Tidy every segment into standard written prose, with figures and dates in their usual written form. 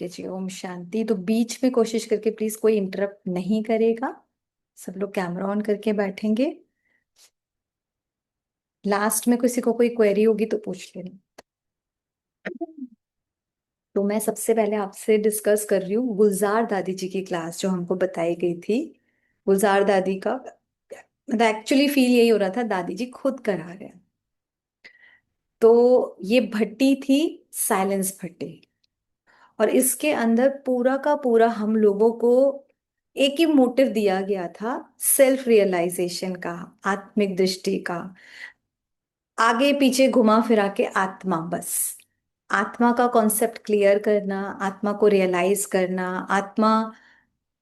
Okay जी, ओम शांति। तो बीच में कोशिश करके प्लीज कोई इंटरप्ट नहीं करेगा। सब लोग कैमरा ऑन करके बैठेंगे। लास्ट में किसी को कोई क्वेरी होगी तो पूछ लेना। तो मैं सबसे पहले आपसे डिस्कस कर रही हूँ गुलजार दादी जी की क्लास जो हमको बताई गई थी। गुलजार दादी का मतलब एक्चुअली फील यही हो रहा था, दादी जी खुद करा रहे हैं। तो ये भट्टी थी, साइलेंस भट्टी। और इसके अंदर पूरा का पूरा हम लोगों को एक ही मोटिव दिया गया था, सेल्फ रियलाइजेशन का, आत्मिक दृष्टि का। आगे पीछे घुमा फिरा के आत्मा, बस आत्मा का कॉन्सेप्ट क्लियर करना, आत्मा को रियलाइज करना, आत्मा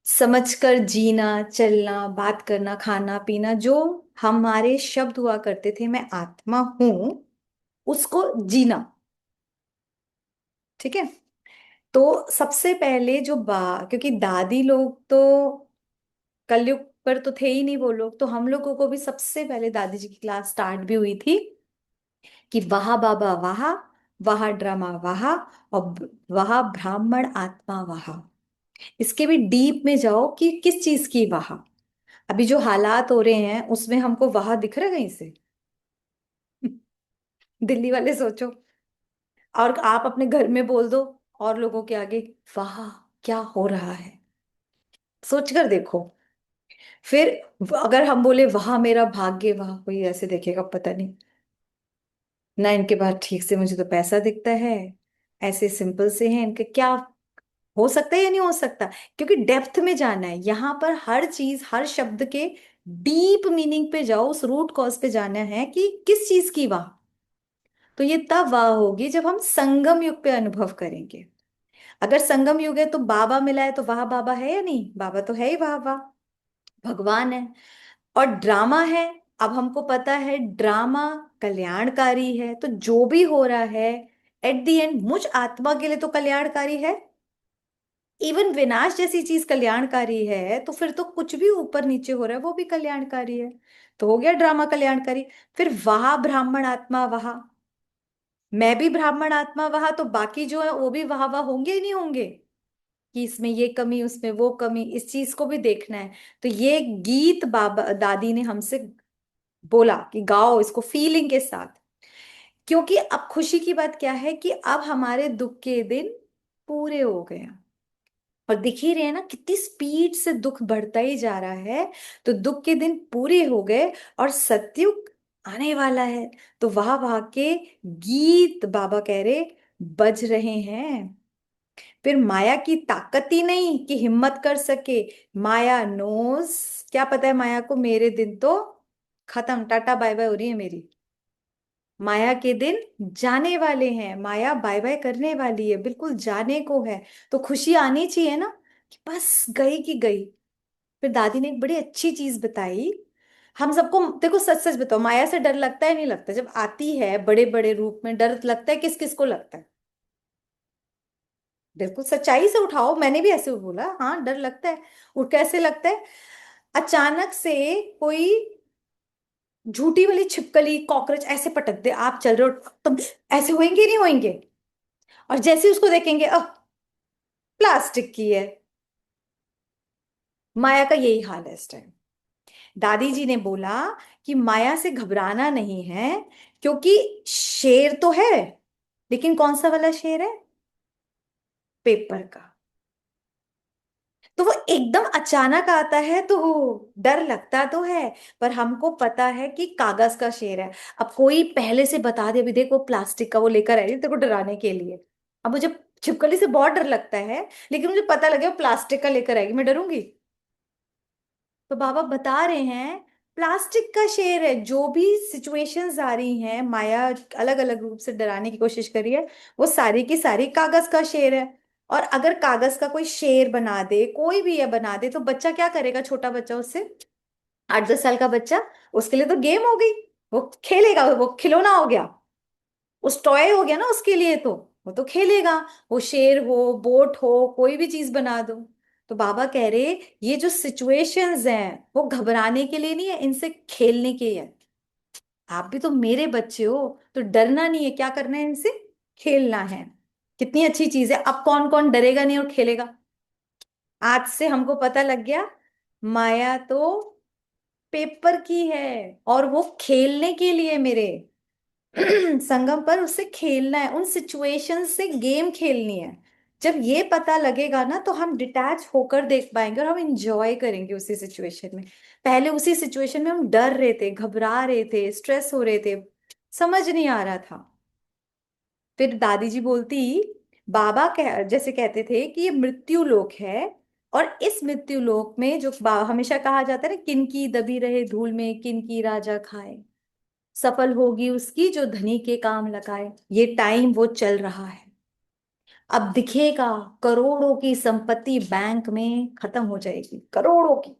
समझकर जीना, चलना, बात करना, खाना पीना, जो हमारे शब्द हुआ करते थे, मैं आत्मा हूं, उसको जीना। ठीक है। तो सबसे पहले जो क्योंकि दादी लोग तो कलयुग पर तो थे ही नहीं वो लोग, तो हम लोगों को भी सबसे पहले दादी जी की क्लास स्टार्ट भी हुई थी कि वाह बाबा वाह, वाह ड्रामा वाह, और वाह ब्राह्मण आत्मा वाह। इसके भी डीप में जाओ कि किस चीज की वाह। अभी जो हालात हो रहे हैं उसमें हमको वाह दिख रहा है कहीं से? दिल्ली वाले सोचो, और आप अपने घर में बोल दो और लोगों के आगे, वाह क्या हो रहा है, सोच कर देखो। फिर अगर हम बोले वहां मेरा भाग्य, वहां कोई ऐसे देखेगा पता नहीं, ना इनके पास ठीक से मुझे तो पैसा दिखता है, ऐसे सिंपल से हैं इनके, क्या हो सकता है या नहीं हो सकता? क्योंकि डेप्थ में जाना है यहाँ पर, हर चीज हर शब्द के डीप मीनिंग पे जाओ, उस रूट कॉज पे जाना है कि किस चीज की वाह। तो ये तब वाह होगी जब हम संगम युग पे अनुभव करेंगे। अगर संगम युग है तो बाबा मिला है, तो वाह बाबा है या नहीं? बाबा तो है ही, वाह वाह भगवान है। और ड्रामा है, अब हमको पता है ड्रामा कल्याणकारी है, तो जो भी हो रहा है एट द एंड मुझ आत्मा के लिए तो कल्याणकारी है। इवन विनाश जैसी चीज कल्याणकारी है, तो फिर तो कुछ भी ऊपर नीचे हो रहा है वो भी कल्याणकारी है। तो हो गया ड्रामा कल्याणकारी। फिर वहा ब्राह्मण आत्मा वहा, मैं भी ब्राह्मण आत्मा वहा, तो बाकी जो है वो भी वाह वाह होंगे ही नहीं होंगे कि इसमें ये कमी उसमें वो कमी, इस चीज को भी देखना है। तो ये गीत बाबा दादी ने हमसे बोला कि गाओ इसको फीलिंग के साथ। क्योंकि अब खुशी की बात क्या है कि अब हमारे दुख के दिन पूरे हो गए हैं। और दिख ही रहे हैं ना कितनी स्पीड से दुख बढ़ता ही जा रहा है। तो दुख के दिन पूरे हो गए और सतयुग आने वाला है। तो वाह वाह के गीत बाबा कह रहे बज रहे हैं। फिर माया की ताकत ही नहीं कि हिम्मत कर सके। माया नोज, क्या पता है माया को मेरे दिन तो खत्म, टाटा बाय बाय हो रही है मेरी। माया के दिन जाने वाले हैं, माया बाय बाय करने वाली है, बिल्कुल जाने को है। तो खुशी आनी चाहिए ना कि बस गई की गई। फिर दादी ने एक बड़ी अच्छी चीज बताई। हम सबको देखो, सच सच बताओ, माया से डर लगता है नहीं लगता? जब आती है बड़े बड़े रूप में डर लगता है, किस किस को लगता है? बिल्कुल सच्चाई से उठाओ, मैंने भी ऐसे बोला, हाँ डर लगता है। उठ कैसे लगता है? अचानक से कोई झूठी वाली छिपकली कॉकरोच ऐसे पटक दे, आप चल रहे हो तुम, ऐसे होएंगे नहीं होएंगे? और जैसे ही उसको देखेंगे, प्लास्टिक की है। माया का यही हाल है इस टाइम। दादी जी ने बोला कि माया से घबराना नहीं है, क्योंकि शेर तो है, लेकिन कौन सा वाला शेर है? पेपर का। तो वो एकदम अचानक आता है तो डर लगता तो है, पर हमको पता है कि कागज का शेर है। अब कोई पहले से बता दे, अभी देखो प्लास्टिक का वो लेकर आई तेरे को डराने के लिए। अब मुझे छिपकली से बहुत डर लगता है, लेकिन मुझे पता लगे वो प्लास्टिक का लेकर आएगी, मैं डरूंगी? तो बाबा बता रहे हैं प्लास्टिक का शेर है। जो भी सिचुएशंस आ रही हैं, माया अलग अलग रूप से डराने की कोशिश करी है, वो सारी की सारी कागज का शेर है। और अगर कागज का कोई शेर बना दे, कोई भी ये बना दे, तो बच्चा क्या करेगा? छोटा बच्चा उससे, 8-10 साल का बच्चा, उसके लिए तो गेम हो गई, वो खेलेगा, वो खिलौना हो गया, उस टॉय हो गया ना उसके लिए। तो वो तो खेलेगा, वो शेर हो, बोट हो, कोई भी चीज बना दो। तो बाबा कह रहे ये जो सिचुएशंस हैं वो घबराने के लिए नहीं है, इनसे खेलने के है। आप भी तो मेरे बच्चे हो, तो डरना नहीं है, क्या करना है? इनसे खेलना है। कितनी अच्छी चीज है। अब कौन कौन डरेगा नहीं और खेलेगा। आज से हमको पता लग गया, माया तो पेपर की है, और वो खेलने के लिए मेरे संगम पर उससे खेलना है, उन सिचुएशन से गेम खेलनी है। जब ये पता लगेगा ना तो हम डिटैच होकर देख पाएंगे और हम इंजॉय करेंगे उसी सिचुएशन में। पहले उसी सिचुएशन में हम डर रहे थे, घबरा रहे थे, स्ट्रेस हो रहे थे, समझ नहीं आ रहा था। फिर दादी जी बोलती, बाबा जैसे कहते थे कि ये मृत्यु लोक है, और इस मृत्यु लोक में जो हमेशा कहा जाता है ना, किन की दबी रहे धूल में किन की राजा खाए, सफल होगी उसकी जो धनी के काम लगाए। ये टाइम वो चल रहा है। अब दिखेगा, करोड़ों की संपत्ति बैंक में खत्म हो जाएगी, करोड़ों की।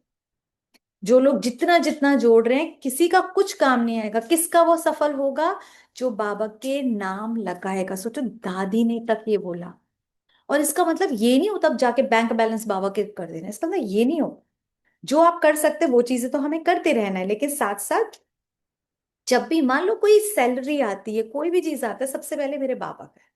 जो लोग जितना जितना जोड़ रहे हैं, किसी का कुछ काम नहीं आएगा। किसका वो सफल होगा? जो बाबा के नाम लगाएगा। सोचो, दादी ने तक ये बोला। और इसका मतलब ये नहीं होता अब जाके बैंक बैलेंस बाबा के कर देना, इसका मतलब ये नहीं हो। जो आप कर सकते वो चीजें तो हमें करते रहना है, लेकिन साथ साथ जब भी मान लो कोई सैलरी आती है, कोई भी चीज आता है, सबसे पहले मेरे बाबा का है।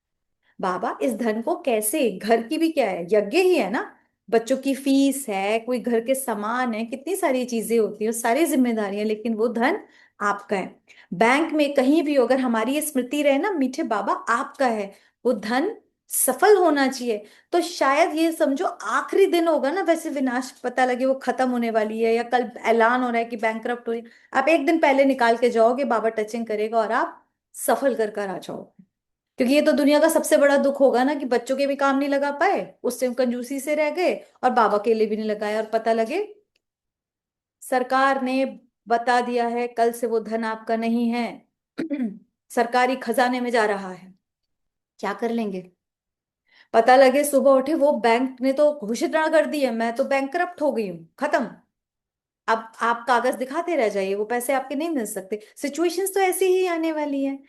बाबा इस धन को कैसे, घर की भी क्या है, यज्ञ ही है ना। बच्चों की फीस है, कोई घर के सामान है, कितनी सारी चीजें होती हैं, सारी जिम्मेदारियां, लेकिन वो धन आपका है। बैंक में कहीं भी हो, अगर हमारी ये स्मृति रहे ना, मीठे बाबा आपका है, वो धन सफल होना चाहिए। तो शायद ये समझो आखिरी दिन होगा ना, वैसे विनाश पता लगे वो खत्म होने वाली है, या कल ऐलान हो रहा है कि बैंकरप्ट हो रही है, आप एक दिन पहले निकाल के जाओगे, बाबा टचिंग करेगा और आप सफल कर कर आ जाओगे। क्योंकि ये तो दुनिया का सबसे बड़ा दुख होगा ना, कि बच्चों के भी काम नहीं लगा पाए, उससे कंजूसी से रह गए, और बाबा के लिए भी नहीं लगाया, और पता लगे सरकार ने बता दिया है कल से वो धन आपका नहीं है, सरकारी खजाने में जा रहा है। क्या कर लेंगे? पता लगे सुबह उठे वो बैंक ने तो घोषणा कर दी है, मैं तो बैंकरप्ट हो गई हूँ, खत्म। अब आप कागज दिखाते रह जाइए, वो पैसे आपके नहीं मिल सकते। सिचुएशंस तो ऐसी ही आने वाली हैं।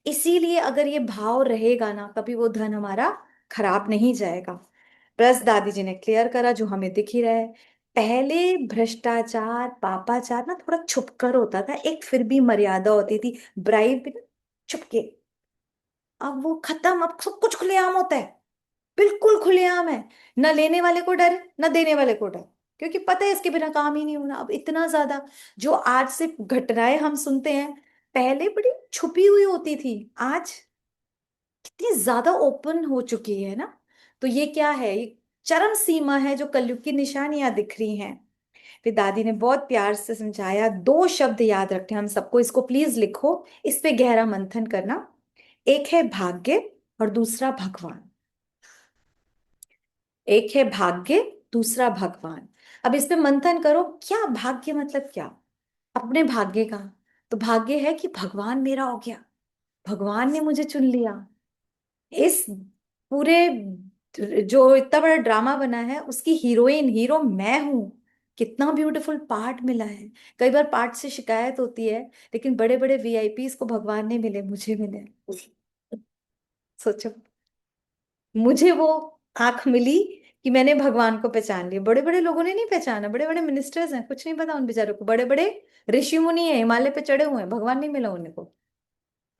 इसीलिए अगर ये भाव रहेगा ना, कभी वो धन हमारा खराब नहीं जाएगा। प्लस दादी जी ने क्लियर करा, जो हमें दिख ही रहा है। पहले भ्रष्टाचार पापाचार ना थोड़ा छुपकर होता था, एक फिर भी मर्यादा होती थी, ब्राइब भी ना छुपके। अब वो खत्म, अब सब कुछ खुलेआम होता है, बिल्कुल खुलेआम है। न लेने वाले को डर, न देने वाले को डर, क्योंकि पता है इसके बिना काम ही नहीं होना। अब इतना ज्यादा जो आज से घटनाएं हम सुनते हैं, पहले बड़ी छुपी हुई होती थी, आज कितनी ज्यादा ओपन हो चुकी है ना। तो ये क्या है, ये चरम सीमा है जो कलयुग की निशानियां दिख रही हैं। फिर दादी ने बहुत प्यार से समझाया, दो शब्द याद रखने हम सबको, इसको प्लीज लिखो, इस पे गहरा मंथन करना। एक है भाग्य, और दूसरा भगवान। एक है भाग्य, दूसरा भगवान। अब इस पे मंथन करो, क्या भाग्य मतलब क्या? अपने भाग्य का। तो भाग्य है कि भगवान मेरा हो गया, भगवान ने मुझे चुन लिया। इस पूरे जो इतना बड़ा ड्रामा बना है, उसकी हीरोइन हीरो मैं हूं। कितना ब्यूटीफुल पार्ट मिला है। कई बार पार्ट से शिकायत होती है, लेकिन बड़े बड़े वीआईपीज को भगवान ने मिले, मुझे मिले। सोचो, मुझे वो आंख मिली कि मैंने भगवान को पहचान लिया। बड़े बड़े लोगों ने नहीं पहचाना, बड़े बड़े मिनिस्टर्स हैं, कुछ नहीं पता उन बेचारों को, बड़े बड़े ऋषि मुनि है, हिमालय पे चढ़े हुए हैं, भगवान नहीं मिला उनको।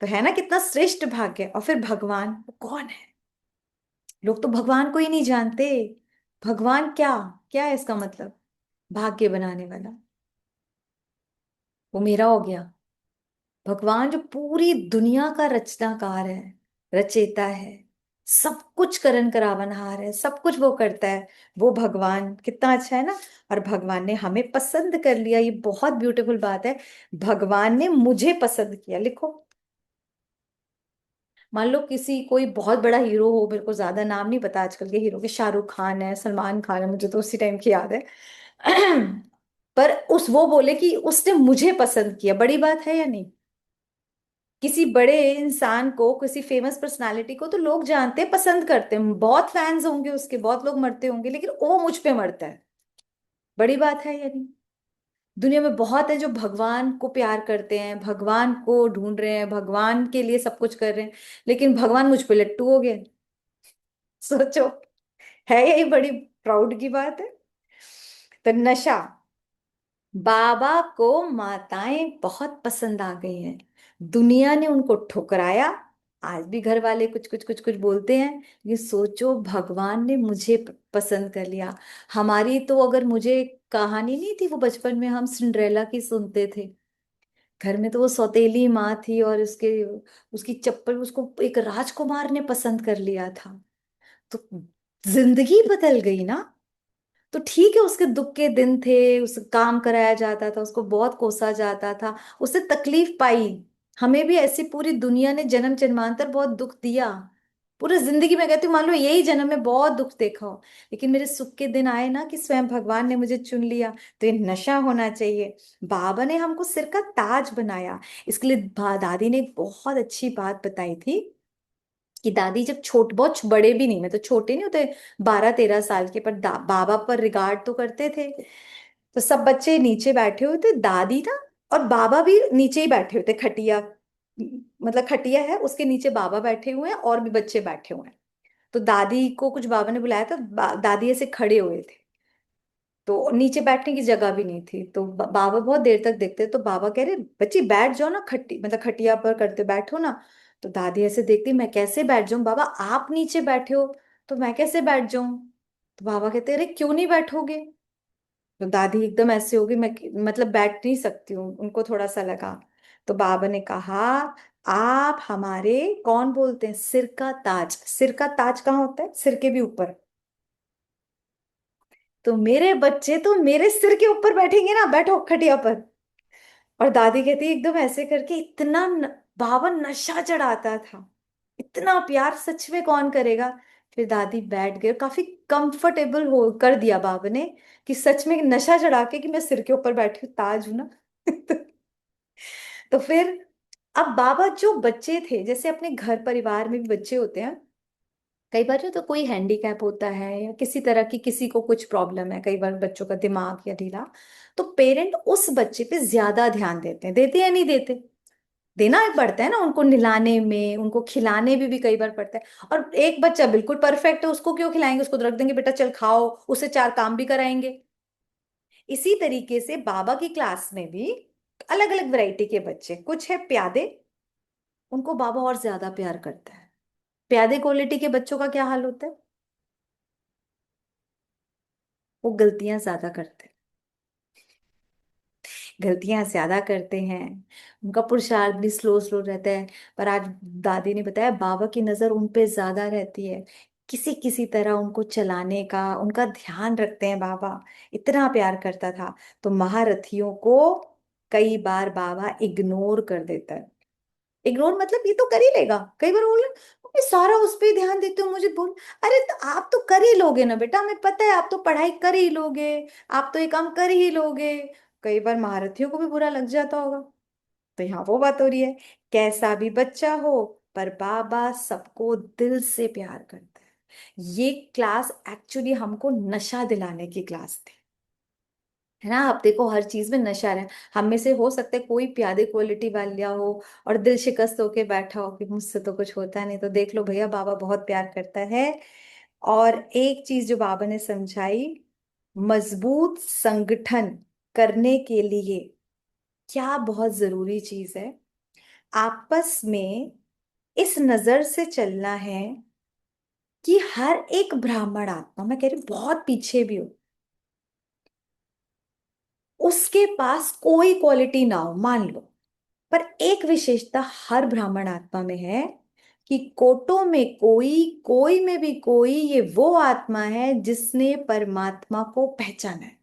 तो है ना कितना श्रेष्ठ भाग्य। और फिर भगवान वो कौन है? लोग तो भगवान को ही नहीं जानते। भगवान क्या, क्या है इसका मतलब? भाग्य बनाने वाला, वो मेरा हो गया। भगवान जो पूरी दुनिया का रचनाकार है, रचेता है, सब कुछ करन करावनहार है, सब कुछ वो करता है। वो भगवान कितना अच्छा है ना। और भगवान ने हमें पसंद कर लिया, ये बहुत ब्यूटीफुल बात है। भगवान ने मुझे पसंद किया, लिखो। मान लो किसी कोई बहुत बड़ा हीरो हो, मेरे को ज्यादा नाम नहीं पता आजकल के हीरो के, शाहरुख खान है, सलमान खान है, मुझे तो उसी टाइम की याद है। पर उस वो बोले कि उसने मुझे पसंद किया, बड़ी बात है या नहीं? किसी बड़े इंसान को, किसी फेमस पर्सनालिटी को तो लोग जानते हैं, पसंद करते हैं, बहुत फैंस होंगे उसके, बहुत लोग मरते होंगे, लेकिन वो मुझ पे मरता है, बड़ी बात है या नहीं? दुनिया में बहुत है जो भगवान को प्यार करते हैं, भगवान को ढूंढ रहे हैं, भगवान के लिए सब कुछ कर रहे हैं, लेकिन भगवान मुझ पे लट्टू हो गए। सोचो, है यही बड़ी प्राउड की बात है। तो नशा, बाबा को माताएं बहुत पसंद आ गई हैं, दुनिया ने उनको ठुकराया, आज भी घर वाले कुछ कुछ कुछ कुछ बोलते हैं, ये सोचो भगवान ने मुझे पसंद कर लिया। हमारी तो, अगर मुझे कहानी नहीं थी वो बचपन में हम सिंड्रेला की सुनते थे, घर में तो वो सौतेली माँ थी और उसके, उसकी चप्पल उसको एक राजकुमार ने पसंद कर लिया था, तो जिंदगी बदल गई ना। तो ठीक है, उसके दुख के दिन थे, उसे काम कराया जाता था, उसको बहुत कोसा जाता था, उससे तकलीफ पाई। हमें भी ऐसी पूरी दुनिया ने जन्म जन्मांतर बहुत दुख दिया, पूरी जिंदगी में कहती हूँ, मान लो यही जन्म में बहुत दुख देखा हो, लेकिन मेरे सुख के दिन आए ना कि स्वयं भगवान ने मुझे चुन लिया। तो ये नशा होना चाहिए। बाबा ने हमको सिर का ताज बनाया। इसके लिए दादी ने एक बहुत अच्छी बात बताई थी कि दादी जब बहुत बड़े भी नहीं, मैं तो छोटे नहीं होते, 12-13 साल के, पर बाबा पर रिगार्ड तो करते थे। तो सब बच्चे नीचे बैठे हुए थे, दादी ना और बाबा भी नीचे ही बैठे हुए थे, खटिया, मतलब खटिया है उसके नीचे बाबा बैठे हुए हैं और भी बच्चे बैठे हुए हैं। तो दादी को कुछ बाबा ने बुलाया था, दादी ऐसे खड़े हुए थे, तो नीचे बैठने की जगह भी नहीं थी, तो बाबा बहुत देर तक देखते, तो बाबा कह रहे बच्ची बैठ जाओ ना, मतलब खटिया पर करते बैठो ना। तो दादी ऐसे देखती, मैं कैसे बैठ जाऊं बाबा, आप नीचे बैठे हो तो मैं कैसे बैठ जाऊं। तो बाबा कहते अरे क्यों नहीं बैठोगे। तो दादी एकदम ऐसे होगी, मैं मतलब बैठ नहीं सकती हूँ, उनको थोड़ा सा लगा। तो बाबा ने कहा आप हमारे, कौन बोलते हैं, सिर का ताज। सिर का ताज कहाँ होता है, सिर के भी ऊपर। तो मेरे बच्चे तो मेरे सिर के ऊपर बैठेंगे ना, बैठो खटिया पर। और दादी कहती एकदम ऐसे करके, इतना बाबा नशा चढ़ाता था, इतना प्यार सच में कौन करेगा। फिर दादी बैठ गई, काफी कंफर्टेबल हो कर दिया बाबा ने, कि सच में नशा चढ़ा के कि मैं सिर के ऊपर बैठी हूँ, ताज हूं ना। तो फिर अब बाबा, जो बच्चे थे, जैसे अपने घर परिवार में भी बच्चे होते हैं, कई बार जो तो कोई हैंडीकैप होता है या किसी तरह की किसी को कुछ प्रॉब्लम है, कई बार बच्चों का दिमाग या ढीला, तो पेरेंट उस बच्चे पे ज्यादा ध्यान देते हैं, देते या नहीं देते। देना ही पड़ता है ना, उनको नहलाने में, उनको खिलाने में भी कई बार पड़ता है। और एक बच्चा बिल्कुल परफेक्ट है, उसको क्यों खिलाएंगे, उसको तो रख देंगे बेटा चल खाओ, उससे चार काम भी कराएंगे। इसी तरीके से बाबा की क्लास में भी अलग अलग वैरायटी के बच्चे, कुछ है प्यादे, उनको बाबा और ज्यादा प्यार करता है। प्यादे क्वालिटी के बच्चों का क्या हाल होता है, वो गलतियां ज्यादा करते हैं, गलतियां ज्यादा करते हैं, उनका पुरुषार्थ भी स्लो स्लो रहता है। पर आज दादी ने बताया बाबा की नजर उन पे ज्यादा रहती है, किसी किसी तरह उनको चलाने का, उनका ध्यान रखते हैं बाबा, इतना प्यार करता था। तो महारथियों को कई बार बाबा इग्नोर कर देता है। इग्नोर मतलब ये तो कर ही लेगा, कई बार बोले "मम्मी, सारा उस पे ही ध्यान देते हो मुझे बोल"। अरे तो आप तो कर ही लोगे ना बेटा, हमें पता है आप तो पढ़ाई कर ही लोगे, आप तो ये काम कर ही लोगे। कई बार महारथियों को भी बुरा लग जाता होगा। तो यहाँ वो बात हो रही है, कैसा भी बच्चा हो, पर बाबा सबको दिल से प्यार करता है। ये क्लास एक्चुअली हमको नशा दिलाने की क्लास थी, है ना। आप देखो हर चीज में नशा है। हम में से हो सकता है कोई प्यादे क्वालिटी वाला हो और दिल शिकस्त होके बैठा हो कि मुझसे तो कुछ होता नहीं, तो देख लो भैया बाबा बहुत प्यार करता है। और एक चीज जो बाबा ने समझाई, मजबूत संगठन करने के लिए क्या बहुत जरूरी चीज है, आपस में इस नजर से चलना है कि हर एक ब्राह्मण आत्मा, मैं कह रही हूँ बहुत पीछे भी हो, उसके पास कोई क्वालिटी ना हो मान लो, पर एक विशेषता हर ब्राह्मण आत्मा में है कि कोटों में कोई, कोई में भी कोई, ये वो आत्मा है जिसने परमात्मा को पहचाना है।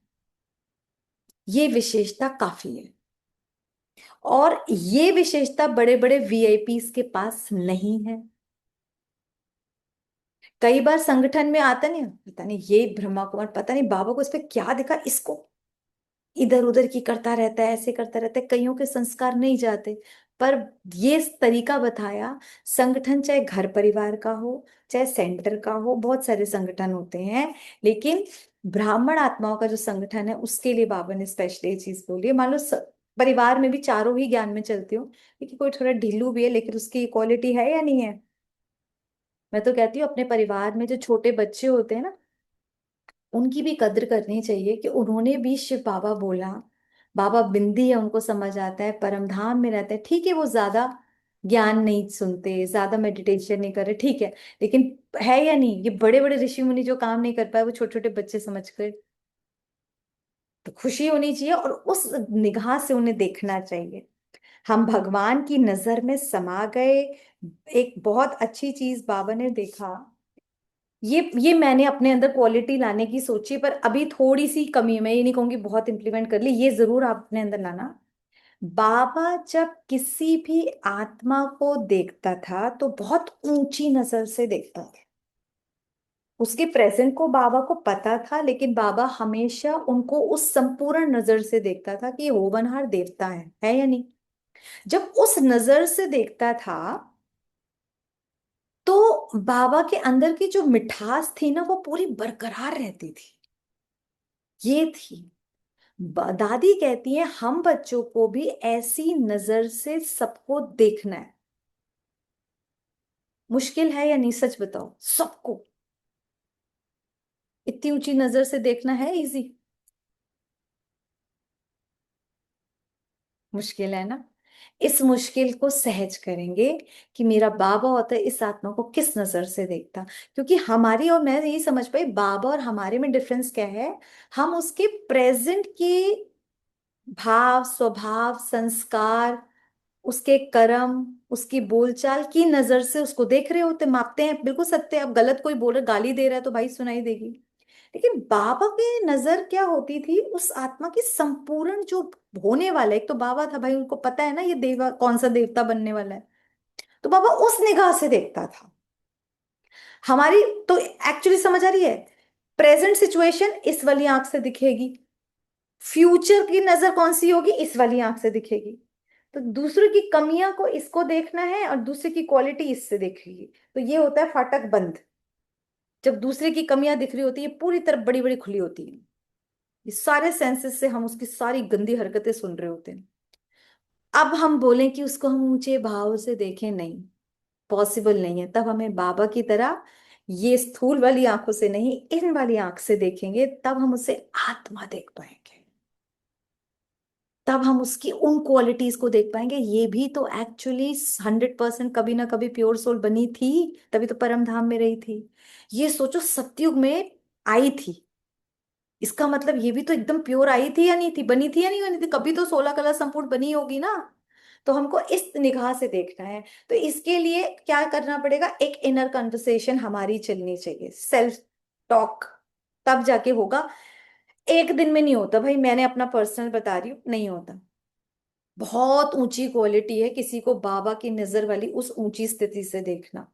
ये विशेषता काफी है। और ये विशेषता बड़े बड़े वीआईपीस के पास नहीं है। कई बार संगठन में आता नहीं, पता नहीं ये ब्रह्मा कुमार, पता नहीं बाबा को इस पे क्या दिखा, इसको इधर उधर की करता रहता है, ऐसे करता रहता है, कईयों के संस्कार नहीं जाते। पर ये तरीका बताया, संगठन चाहे घर परिवार का हो, चाहे सेंटर का हो, बहुत सारे संगठन होते हैं, लेकिन ब्राह्मण आत्माओं का जो संगठन है उसके लिए बाबा ने स्पेशली ये चीज बोली है। मान लो परिवार में भी चारों ही ज्ञान में चलती हो, लेकिन कोई थोड़ा ढीलू भी है, लेकिन उसकी क्वालिटी है या नहीं है। मैं तो कहती हूँ अपने परिवार में जो छोटे बच्चे होते हैं ना, उनकी भी कद्र करनी चाहिए कि उन्होंने भी शिव बाबा बोला। बाबा बिंदी है, उनको समझ आता है, परम धाम में रहते हैं, ठीक है वो ज्यादा ज्ञान नहीं सुनते, ज्यादा मेडिटेशन नहीं कर रहे, ठीक है, लेकिन है या नहीं, ये बड़े बड़े ऋषि मुनि जो काम नहीं कर पाए वो छोटे छोटे बच्चे समझ कर, तो खुशी होनी चाहिए और उस निगाह से उन्हें देखना चाहिए। हम भगवान की नजर में समा गए। एक बहुत अच्छी चीज बाबा ने देखा, ये मैंने अपने अंदर क्वालिटी लाने की सोची, पर अभी थोड़ी सी कमी है, मैं ये नहीं कहूंगी बहुत इंप्लीमेंट कर ली, ये जरूर आप अपने अंदर लाना। बाबा जब किसी भी आत्मा को देखता था तो बहुत ऊंची नजर से देखता था। उसके प्रेजेंट को बाबा को पता था, लेकिन बाबा हमेशा उनको उस संपूर्ण नजर से देखता था कि ये होनहार देवता है या नहीं। जब उस नजर से देखता था तो बाबा के अंदर की जो मिठास थी ना वो पूरी बरकरार रहती थी। ये थी, दादी कहती है हम बच्चों को भी ऐसी नजर से सबको देखना है। मुश्किल है या नहीं, सच बताओ सबको इतनी ऊंची नजर से देखना है इजी? मुश्किल है ना। इस मुश्किल को सहज करेंगे कि मेरा बाबा होता है इस आत्मा को किस नजर से देखता। क्योंकि हमारी और मैं यही समझ पाई बाबा और हमारे में डिफरेंस क्या है। हम उसके प्रेजेंट के भाव स्वभाव संस्कार, उसके कर्म, उसकी बोलचाल की नजर से उसको देख रहे होते, मापते हैं, बिल्कुल सत्य है। अब गलत कोई बोल रहा गाली दे रहा है तो भाई सुनाई देगी। लेकिन बाबा की नजर क्या होती थी, उस आत्मा की संपूर्ण जो होने वाला है, एक तो बाबा था भाई, उनको पता है ना ये देवा कौन सा देवता बनने वाला है, तो बाबा उस निगाह से देखता था। हमारी तो एक्चुअली समझ आ रही है, प्रेजेंट सिचुएशन इस वाली आंख से दिखेगी, फ्यूचर की नजर कौन सी होगी, इस वाली आंख से दिखेगी। तो दूसरे की कमियां को इसको देखना है और दूसरे की क्वालिटी इससे देखेगी, तो ये होता है फाटक बंद। जब दूसरे की कमियां दिख रही होती है पूरी तरफ बड़ी बड़ी खुली होती है, ये सारे सेंसेस से हम उसकी सारी गंदी हरकतें सुन रहे होते हैं। अब हम बोलें कि उसको हम ऊंचे भाव से देखें, नहीं, पॉसिबल नहीं है। तब हमें बाबा की तरह ये स्थूल वाली आंखों से नहीं, इन वाली आंख से देखेंगे, तब हम उसे आत्मा देख पाएंगे। तब हम उसकी उन क्वालिटीज को देख पाएंगे, ये भी तो एक्चुअली 100% कभी ना कभी प्योर सोल बनी थी, तभी तो परम धाम में रही थी। ये सोचो सतयुग में आई थी, इसका मतलब ये भी तो एकदम प्योर आई थी या नहीं थी, बनी थी या नहीं बनी थी, कभी तो 16 कला संपूर्ण बनी होगी ना। तो हमको इस निगाह से देखना है। तो इसके लिए क्या करना पड़ेगा, एक इनर कन्वर्सेशन हमारी चलनी चाहिए, सेल्फ टॉक, तब जाके होगा। एक दिन में नहीं होता भाई, मैंने अपना पर्सनल बता रही हूँ, नहीं होता। बहुत ऊंची क्वालिटी है किसी को बाबा की नजर वाली उस ऊंची स्थिति से देखना।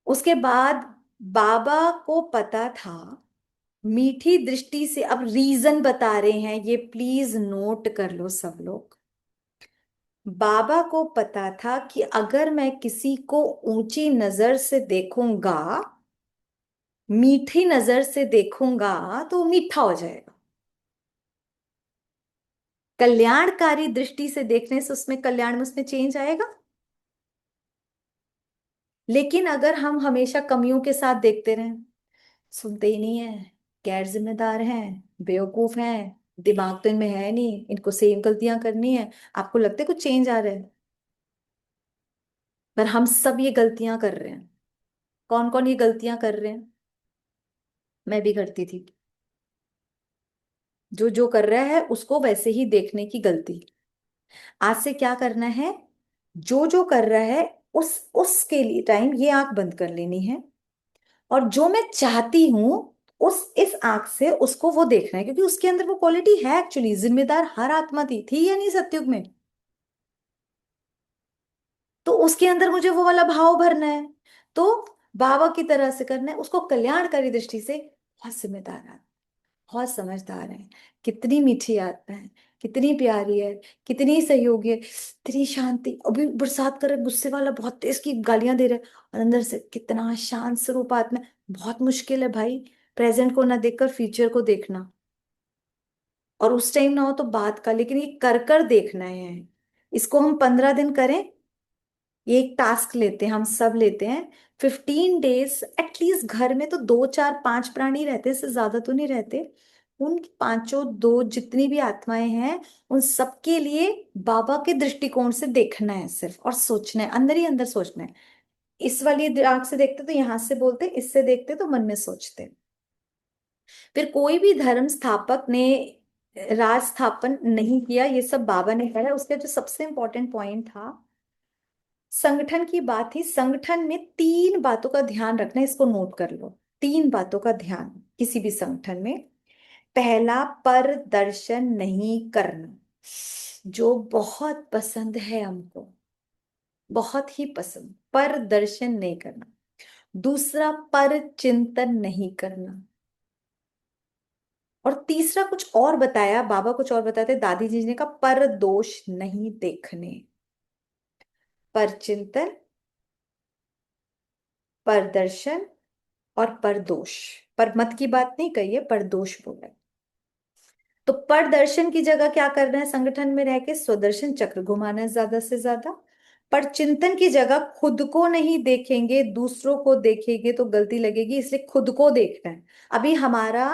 उसके बाद बाबा को पता था, मीठी दृष्टि से, अब रीजन बता रहे हैं, ये प्लीज नोट कर लो सब लोग। बाबा को पता था कि अगर मैं किसी को ऊंची नजर से देखूंगा, मीठी नजर से देखूंगा, तो वो मीठा हो जाएगा। कल्याणकारी दृष्टि से देखने से उसमें कल्याण में उसमें चेंज आएगा। लेकिन अगर हम हमेशा कमियों के साथ देखते रहें, सुनते ही नहीं है, गैर जिम्मेदार हैं, बेवकूफ हैं, दिमाग तो इनमें है नहीं, इनको सेम गलतियां करनी है, आपको लगता है कुछ चेंज आ रहा है? पर हम सब ये गलतियां कर रहे हैं। कौन कौन ये गलतियां कर रहे हैं? मैं भी करती थी। जो जो कर रहा है उसको वैसे ही देखने की गलती। आज से क्या करना है, जो जो कर रहा है उस उसके लिए टाइम ये आंख बंद कर लेनी है, और जो मैं चाहती हूं उस इस आंख से उसको वो देखना है, क्योंकि उसके अंदर वो क्वालिटी है। एक्चुअली जिम्मेदार हर आत्मा थी या नहीं सतयुग में, तो उसके अंदर मुझे वो वाला भाव भरना है। तो बाबा की तरह से करना है उसको, कल्याणकारी दृष्टि से। बहुत जिम्मेदार है, बहुत समझदार है, कितनी मीठी आत्मा है, कितनी प्यारी है, कितनी सहयोगी है, इतनी शांति, अभी बरसात कर रहे गुस्से वाला बहुत तेज की गालियां दे रहे और अंदर से कितना शांत स्वरूप आत्मा है। बहुत मुश्किल है भाई, प्रेजेंट को ना देखकर फ्यूचर को देखना, और उस टाइम ना हो तो बात का, लेकिन ये कर कर देखना है। इसको हम 15 दिन करें, ये एक टास्क लेते हैं, हम सब लेते हैं। 15 डेज एटलीस्ट, घर में तो 2 4 5 प्राणी रहते, इससे ज्यादा तो नहीं रहते। उन पांचों दो जितनी भी आत्माएं हैं, उन सबके लिए बाबा के दृष्टिकोण से देखना है सिर्फ, और सोचना है, अंदर ही अंदर सोचना है। इस वाली आंख से देखते तो यहां से बोलते, इससे देखते तो मन में सोचते। फिर कोई भी धर्म स्थापक ने राज स्थापन नहीं किया, ये सब बाबा ने करा। उसका जो सबसे इंपॉर्टेंट पॉइंट था, संगठन की बात थी। संगठन में तीन बातों का ध्यान रखना है, इसको नोट कर लो। तीन बातों का ध्यान किसी भी संगठन में। पहला, प्रदर्शन नहीं करना, जो बहुत पसंद है हमको, बहुत ही पसंद, प्रदर्शन नहीं करना। दूसरा, पर चिंतन नहीं करना। और तीसरा कुछ और बताया बाबा, कुछ और बताते दादी जी ने कहा, पर दोष नहीं देखने। पर चिंतन, पर दर्शन, और पर दोष। पर मत की बात नहीं कही है, पर दोष बोला है। तो पर दर्शन की जगह क्या करना है, संगठन में रह के स्वदर्शन चक्र घुमाना है ज्यादा से ज्यादा। पर चिंतन की जगह खुद को नहीं देखेंगे, दूसरों को देखेंगे तो गलती लगेगी, इसलिए खुद को देखना है। अभी हमारा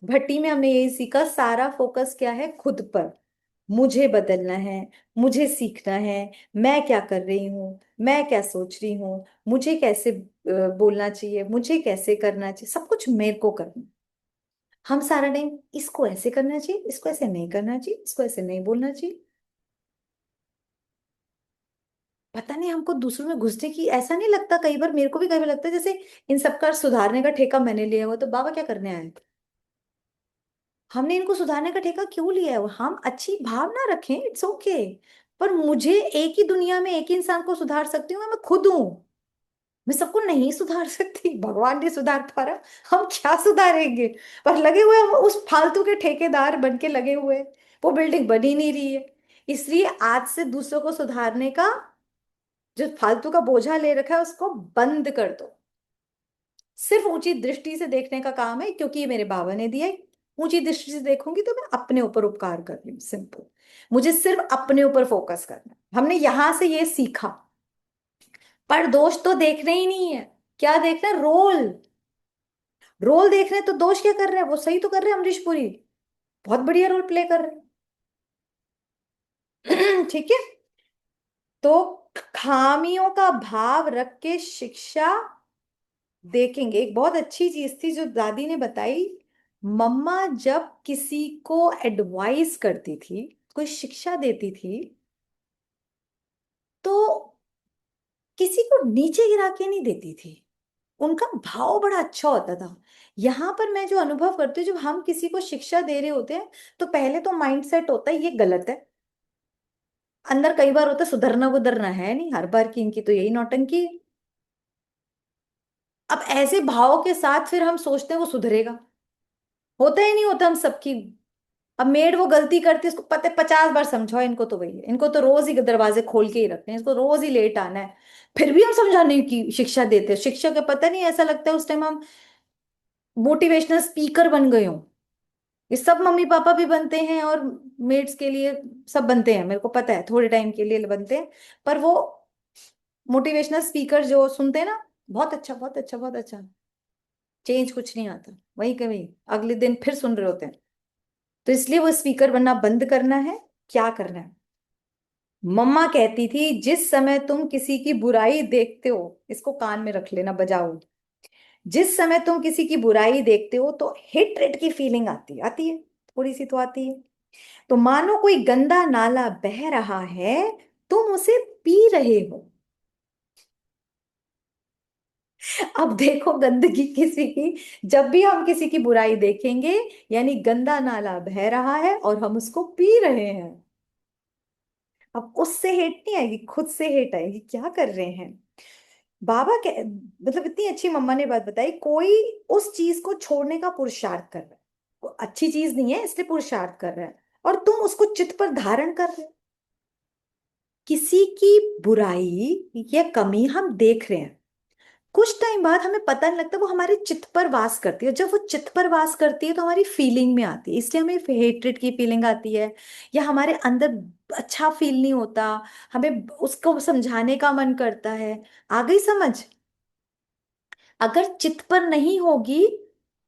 भट्टी में हमने यही सीखा, सारा फोकस क्या है, खुद पर। मुझे बदलना है, मुझे सीखना है, मैं क्या कर रही हूँ, मैं क्या सोच रही हूँ, मुझे कैसे बोलना चाहिए, मुझे कैसे करना चाहिए, सब कुछ मेरे को करना। हम सारा टाइम इसको ऐसे करना चाहिए, इसको ऐसे नहीं करना चाहिए, इसको ऐसे नहीं बोलना चाहिए। पता नहीं हमको दूसरों में घुसने की, ऐसा नहीं लगता, कई बार मेरे को भी कई बार लगता है जैसे इन सबका सुधारने का ठेका मैंने लिया हुआ, तो बाबा क्या करने आए? हमने इनको सुधारने का ठेका क्यों लिया है? हम अच्छी भावना रखें, इट्स ओके। पर मुझे एक ही दुनिया में एक ही इंसान को सुधार सकती हूँ, मैं खुद हूं। मैं सबको नहीं सुधार सकती, भगवान नहीं सुधार पा रहा, हम क्या सुधारेंगे? पर लगे हुए हम उस फालतू के ठेकेदार बन के लगे हुए, वो बिल्डिंग बन ही नहीं रही है। इसलिए आज से दूसरों को सुधारने का जो फालतू का बोझा ले रखा है उसको बंद कर दो। सिर्फ ऊंची दृष्टि से देखने का काम है, क्योंकि ये मेरे बाबा ने दिया है। ऊंची दृष्टि से देखूंगी तो मैं अपने ऊपर उपकार कर रही हूँ, सिंपल। मुझे सिर्फ अपने ऊपर फोकस करना है। हमने यहां से ये सीखा। पर दोष तो देखना ही नहीं है। क्या देखना है? रोल। रोल देख रहे हैं तो दोष क्या कर रहे हैं? वो सही तो कर रहे हैं, अमरीश पुरी बहुत बढ़िया रोल प्ले कर रहे हैं। ठीक है। तो खामियों का भाव रख के शिक्षा देखेंगे। एक बहुत अच्छी चीज थी जो दादी ने बताई, मम्मा जब किसी को एडवाइस करती थी, कोई शिक्षा देती थी, तो किसी को नीचे गिरा के नहीं देती थी। उनका भाव बड़ा अच्छा होता था। यहां पर मैं जो अनुभव करती हूँ, जब हम किसी को शिक्षा दे रहे होते हैं, तो पहले तो माइंड सेट होता है ये गलत है। अंदर कई बार होता है सुधरना उधरना है नहीं, हर बार की इनकी तो यही नौटंकी है। अब ऐसे भाव के साथ फिर हम सोचते हैं वो सुधरेगा। होता ही नहीं होता हम सबकी। अब मेड वो गलती करती है, उसको पता है 50 बार समझाओ, इनको तो भैया, इनको तो रोज ही दरवाजे खोल के ही रखते हैं, इसको रोज ही लेट आना है। फिर भी हम समझाने की शिक्षा देते हैं। शिक्षक के पता नहीं, ऐसा लगता है उस टाइम हम मोटिवेशनल स्पीकर बन गए हो। ये सब मम्मी पापा भी बनते हैं, और मेड्स के लिए सब बनते हैं, मेरे को पता है, थोड़े टाइम के लिए बनते हैं। पर वो मोटिवेशनल स्पीकर जो सुनते हैं ना, बहुत अच्छा, बहुत अच्छा, बहुत अच्छा, चेंज कुछ नहीं आता, वही कभी अगले दिन फिर सुन रहे होते हैं। तो इसलिए वो स्पीकर बनना बंद करना है। क्या करना है? मम्मा कहती थी, जिस समय तुम किसी की बुराई देखते हो, इसको कान में रख लेना, बजाओ। जिस समय तुम किसी की बुराई देखते हो तो हेट्रेड की फीलिंग आती है, थोड़ी सी तो आती है। तो मानो कोई गंदा नाला बह रहा है, तुम उसे पी रहे हो। अब देखो गंदगी किसी की, जब भी हम किसी की बुराई देखेंगे, यानी गंदा नाला बह रहा है और हम उसको पी रहे हैं। अब उससे हेट नहीं आएगी, खुद से हेट आएगी, क्या कर रहे हैं? बाबा के मतलब इतनी अच्छी मम्मा ने बात बताई, कोई उस चीज को छोड़ने का पुरुषार्थ कर रहा है, वो अच्छी चीज नहीं है इसलिए पुरुषार्थ कर रहा है, और तुम उसको चित्त पर धारण कर रहे हो। किसी की बुराई या कमी हम देख रहे हैं, कुछ टाइम बाद हमें पता नहीं लगता, वो हमारे चित्त पर वास करती है। जब वो चित्त पर वास करती है तो हमारी फीलिंग में आती है, इसलिए हमें हेट्रेड की फीलिंग आती है, या हमारे अंदर अच्छा फील नहीं होता, हमें उसको समझाने का मन करता है। आ गई समझ? अगर चित्त पर नहीं होगी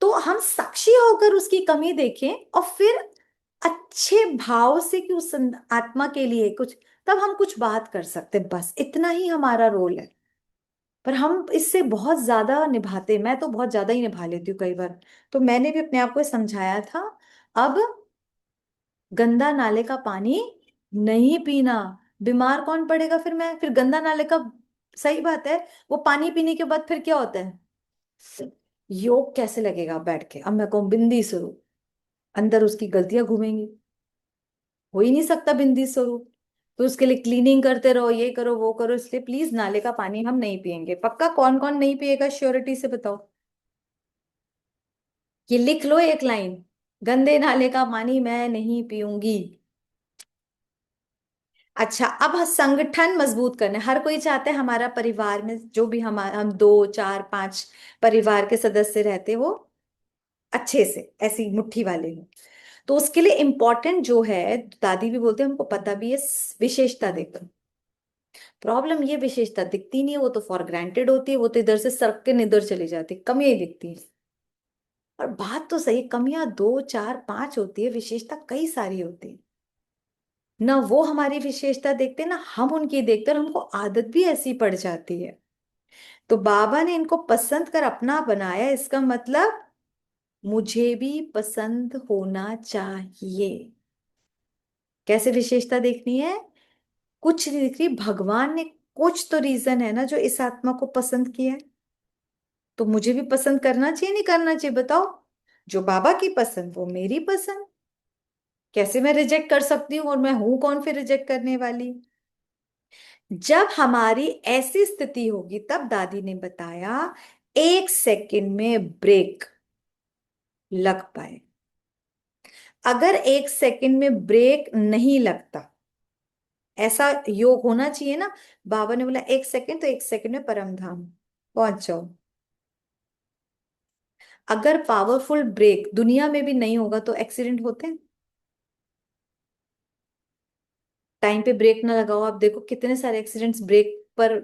तो हम साक्षी होकर उसकी कमी देखें और फिर अच्छे भाव से कि उस आत्मा के लिए कुछ, तब हम कुछ बात कर सकते हैं। बस इतना ही हमारा रोल है। पर हम इससे बहुत ज्यादा निभाते, मैं तो बहुत ज्यादा ही निभा लेती हूँ कई बार। तो मैंने भी अपने आप को समझाया था, अब गंदा नाले का पानी नहीं पीना। बीमार कौन पड़ेगा फिर? मैं फिर गंदा नाले का, सही बात है, वो पानी पीने के बाद फिर क्या होता है? योग कैसे लगेगा बैठ के? अब मैं कहूँ बिंदी स्वरूप, अंदर उसकी गलतियां घूमेंगी, हो ही नहीं सकता बिंदी स्वरूप। तो उसके लिए क्लीनिंग करते रहो, ये करो वो करो। इसलिए प्लीज नाले का पानी हम नहीं पियेंगे। पक्का? कौन कौन नहीं पिएगा श्योरिटी से बताओ? ये लिख लो एक लाइन, गंदे नाले का पानी मैं नहीं पीऊंगी। अच्छा, अब संगठन मजबूत करना है। हर कोई चाहता है हमारा परिवार में जो भी हम 2 4 5 परिवार के सदस्य रहते हैं, वो अच्छे से ऐसी मुट्ठी वाले हो। तो उसके लिए इंपॉर्टेंट जो है, दादी भी बोलते हैं, हमको पता भी है, विशेषता देखो। प्रॉब्लम ये विशेषता दिखती नहीं है, वो तो फॉर ग्रांटेड होती है, वो तो इधर से सरक के निधर चली जाती है, कमियां ही दिखती है। और बात तो सही, कमियां 2 4 5 होती है, विशेषता कई सारी होती है। ना वो हमारी विशेषता देखते, ना हम उनकी देखते, और हमको आदत भी ऐसी पड़ जाती है। तो बाबा ने इनको पसंद कर अपना बनाया, इसका मतलब मुझे भी पसंद होना चाहिए। कैसे विशेषता देखनी है? कुछ नहीं दिख रही, भगवान ने कुछ तो रीजन है ना जो इस आत्मा को पसंद किया है। तो मुझे भी पसंद करना चाहिए नहीं करना चाहिए बताओ? जो बाबा की पसंद वो मेरी पसंद। कैसे मैं रिजेक्ट कर सकती हूँ? और मैं हूं कौन फिर रिजेक्ट करने वाली? जब हमारी ऐसी स्थिति होगी, तब दादी ने बताया 1 सेकंड में ब्रेक लग पाए। अगर 1 सेकंड में ब्रेक नहीं लगता, ऐसा योग होना चाहिए ना। बाबा ने बोला 1 सेकंड, तो 1 सेकंड में परम धाम पहुंच जाओ। अगर पावरफुल ब्रेक दुनिया में भी नहीं होगा तो एक्सीडेंट होते हैं। टाइम पे ब्रेक ना लगाओ, आप देखो कितने सारे एक्सीडेंट्स ब्रेक पर